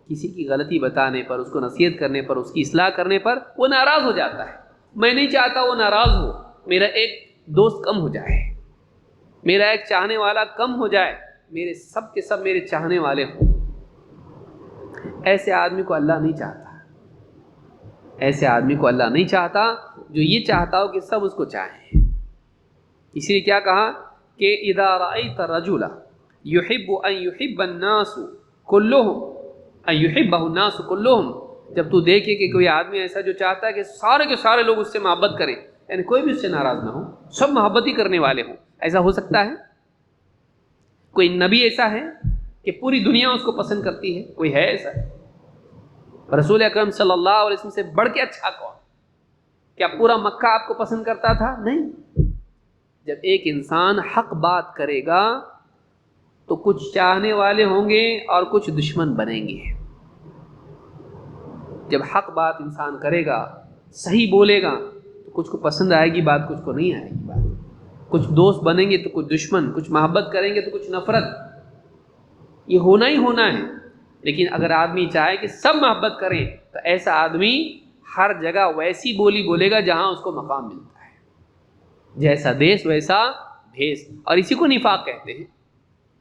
S1: کسی کی غلطی بتانے پر، اس کو نصیحت کرنے پر، اس کی اصلاح کرنے پر وہ ناراض ہو جاتا ہے۔ میں نہیں چاہتا وہ ناراض ہو، میرا ایک دوست کم ہو جائے، میرا ایک چاہنے والا کم ہو جائے، میرے سب کے سب میرے چاہنے والے ہوں۔ ایسے آدمی کو اللہ نہیں چاہتا، ایسے آدمی کو اللہ نہیں چاہتا جو یہ چاہتا ہو کہ سب اس کو چاہیں۔ اسی لیے کیا کہا کہ اذا رأیت الرجل يحب ان يحب الناس كلهم ان يحبه الناس كلهم، جب تو دیکھے کہ کوئی آدمی ایسا جو چاہتا ہے کہ سارے کے سارے لوگ اس سے محبت کریں، یعنی کوئی بھی اس سے ناراض نہ ہو، سب محبت ہی کرنے والے ہوں، ایسا ہو سکتا ہے؟ کوئی نبی ایسا ہے کہ پوری دنیا اس کو پسند کرتی ہے؟ کوئی ہے ایسا؟ رسول اکرم صلی اللہ علیہ وسلم سے بڑھ کے اچھا کون؟ کیا پورا مکہ آپ کو پسند کرتا تھا؟ نہیں۔ جب ایک انسان حق بات کرے گا تو کچھ چاہنے والے ہوں گے اور کچھ دشمن بنیں گے۔ جب حق بات انسان کرے گا، صحیح بولے گا، تو کچھ کو پسند آئے گی بات، کچھ کو نہیں آئے گی بات، کچھ دوست بنیں گے تو کچھ دشمن، کچھ محبت کریں گے تو کچھ نفرت، یہ ہونا ہی ہونا ہے۔ لیکن اگر آدمی چاہے کہ سب محبت کریں تو ایسا آدمی ہر جگہ ویسی بولی بولے گا جہاں اس کو مقام ملتا ہے، جیسا دیس ویسا بھیس، اور اسی کو نفاق کہتے ہیں۔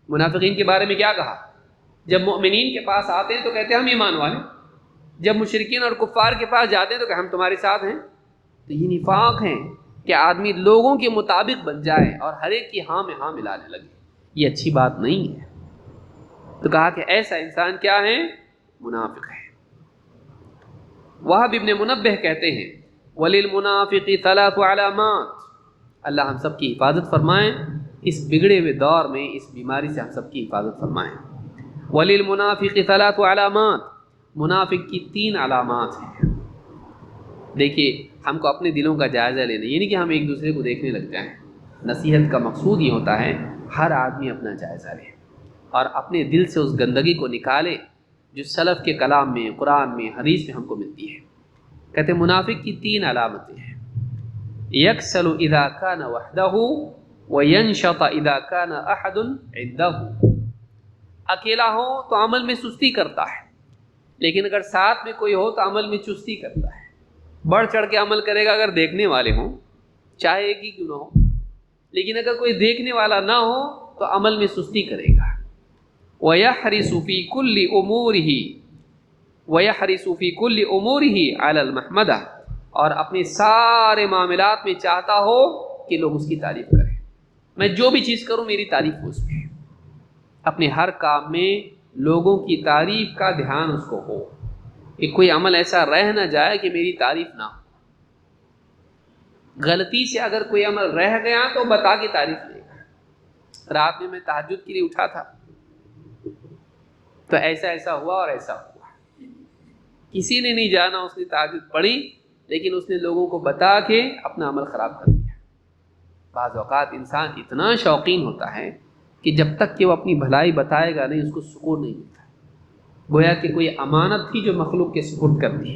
S1: منافقین کے بارے میں کیا کہا؟ جب مؤمنین کے پاس آتے ہیں تو کہتے ہیں ہم ایمان والے، جب مشرکین اور کفار کے پاس جاتے ہیں تو کہ ہم تمہارے ساتھ ہیں۔ تو یہ نفاق ہے کہ آدمی لوگوں کے مطابق بن جائے اور ہر ایک کی ہاں میں ہاں ملانے لگے، یہ اچھی بات نہیں ہے۔ تو کہا کہ ایسا انسان کیا ہے؟ منافق ہے۔ وہب ابن منبہ کہتے ہیں وَلِلْمُنَافِقِ ثَلَاثُ عَلَامَاتٍ، اللہ ہم سب کی حفاظت فرمائیں، اس بگڑے ہوئے دور میں اس بیماری سے ہم سب کی حفاظت فرمائیں۔ وَلِلْمُنَافِقِ ثَلَاثُ عَلَامَاتٍ، منافق کی 3 علامات ہیں۔ دیکھیے ہم کو اپنے دلوں کا جائزہ لینا، یہ نہیں کہ ہم ایک دوسرے کو دیکھنے لگ جائیں۔ نصیحت کا مقصود یہ ہوتا ہے ہر آدمی اپنا جائزہ لے اور اپنے دل سے اس گندگی کو نکالے جو سلف کے کلام میں، قرآن میں، حدیث میں ہم کو ملتی ہے۔ کہتے ہیں منافق کی 3 علامتیں ہیں۔ یکسل اذا کان وحدہ وینشط اذا کان احد عندہ، اکیلا ہو تو عمل میں سستی کرتا ہے، لیکن اگر ساتھ میں کوئی ہو تو عمل میں چستی کرتا ہے، بڑھ چڑھ کے عمل کرے گا اگر دیکھنے والے ہوں، چاہے ایک ہی کیوں نہ ہو، لیکن اگر کوئی دیکھنے والا نہ ہو تو عمل میں سستی کرے گا۔ وَيَحْرِسُ فِي كُلِّ أُمُورِهِ وَيَحْرِسُ فِي كُلِّ أُمُورِهِ عَلَى الْمَحْمَدَةِ، اور اپنے سارے معاملات میں چاہتا ہو کہ لوگ اس کی تعریف کریں، میں جو بھی چیز کروں میری تعریف ہو اس میں، اپنے ہر کام میں لوگوں کی تعریف کا دھیان اس کو ہو، کہ کوئی عمل ایسا رہ نہ جائے کہ میری تعریف نہ ہو۔ غلطی سے اگر کوئی عمل رہ گیا تو بتا کے تعریف لے گا، رات میں تہجد کے لیے اٹھا تھا تو ایسا ایسا ہوا اور ایسا ہوا، کسی نے نہیں جانا، اس نے تہجد پڑھی لیکن اس نے لوگوں کو بتا کے اپنا عمل خراب کر دیا۔ بعض اوقات انسان اتنا شوقین ہوتا ہے کہ جب تک کہ وہ اپنی بھلائی بتائے گا نہیں اس کو سکون نہیں ملتا، گویا کہ کوئی امانت تھی جو مخلوق کے سپرد کر دی،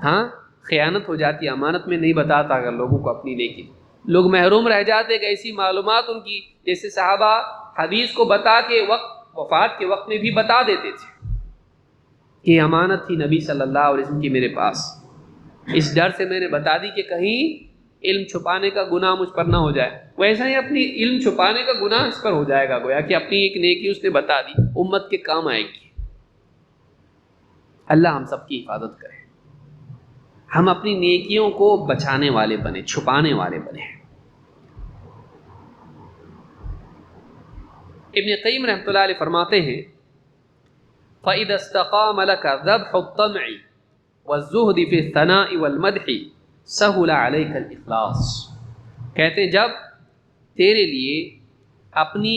S1: ہاں خیانت ہو جاتی، امانت میں نہیں بتاتا اگر لوگوں کو اپنی، لیکن لوگ محروم رہ جاتے کہ ایسی معلومات ان کی، جیسے صحابہ حدیث کو بتا کے وفات کے وقت میں بھی بتا دیتے تھے کہ امانت تھی نبی صلی اللہ علیہ وسلم کی میرے پاس، اس ڈر سے میں نے بتا دی کہ کہیں علم چھپانے کا گناہ مجھ پر نہ ہو جائے۔ ویسا ہی اپنی علم چھپانے کا گناہ اس پر ہو جائے گا، گویا کہ اپنی ایک نیکی اس نے بتا دی، امت کے کام آئے گی۔ اللہ ہم سب کی حفاظت کرے، ہم اپنی نیکیوں کو بچانے والے بنے، چھپانے والے بنے۔ ابن قیم رحمۃ اللہ علیہ فرماتے ہیں فَإِذَا اسْتَقَامَ لَكَ ذَبْحُ الطَّمْعِ وَالزُّهْدِ فِي الثَّنَاءِ وَالْمَدْحِ سَهُلَ عَلَيْكَ الْإِخْلَاصِ، کہتے ہیں جب تیرے لیے اپنی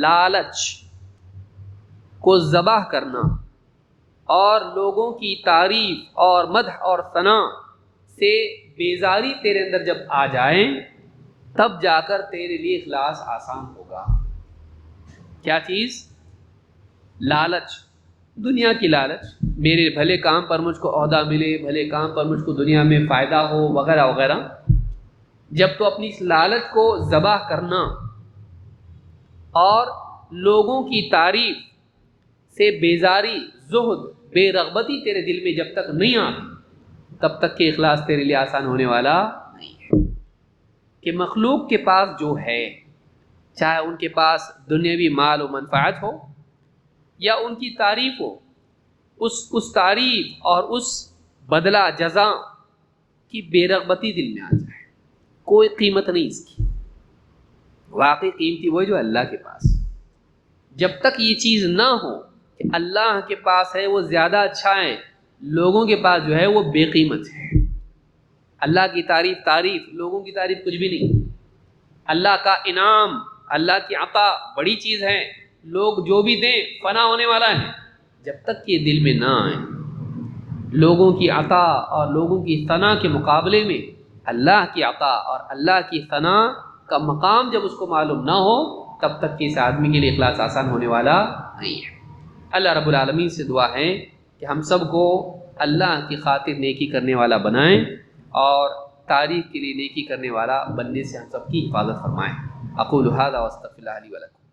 S1: لالچ کو ذبح کرنا اور لوگوں کی تعریف اور مدح اور ثنا سے بیزاری تیرے اندر جب آ جائیں تب جا کر تیرے لیے اخلاص آسان ہوگا۔ کیا چیز؟ لالچ، دنیا کی لالچ، میرے بھلے کام پر مجھ کو عہدہ ملے، بھلے کام پر مجھ کو دنیا میں فائدہ ہو وغیرہ وغیرہ، جب تو اپنی اس لالچ کو ذبح کرنا اور لوگوں کی تعریف سے بیزاری، زہد، بے رغبتی تیرے دل میں جب تک نہیں آتی تب تک کہ اخلاص تیرے لیے آسان ہونے والا نہیں ہے۔ کہ مخلوق کے پاس جو ہے، چاہے ان کے پاس دنیاوی مال و منفعت ہو یا ان کی تعریف ہو، اس تعریف اور اس بدلہ جزا کی بے رغبتی دل میں آ جائے، کوئی قیمت نہیں اس کی۔ واقعی قیمتی وہ جو اللہ کے پاس، جب تک یہ چیز نہ ہو کہ اللہ کے پاس ہے وہ زیادہ اچھا ہے، لوگوں کے پاس جو ہے وہ بے قیمت ہے۔ اللہ کی تعریف، لوگوں کی تعریف کچھ بھی نہیں۔ اللہ کا انعام، اللہ کی عطا بڑی چیز ہے، لوگ جو بھی دیں فنا ہونے والا ہے۔ جب تک یہ دل میں نہ آئے لوگوں کی عطا اور لوگوں کی ثنا کے مقابلے میں اللہ کی عطا اور اللہ کی ثنا کا مقام جب اس کو معلوم نہ ہو، تب تک کہ اس آدمی کے لیے اخلاص آسان ہونے والا نہیں ہے۔ اللہ رب العالمین سے دعا ہے کہ ہم سب کو اللہ کی خاطر نیکی کرنے والا بنائیں اور تعریف کے لیے نیکی کرنے والا بننے سے ہم سب کی حفاظت فرمائیں۔ اقول ھذا واستغفر اللہ لی ولکم۔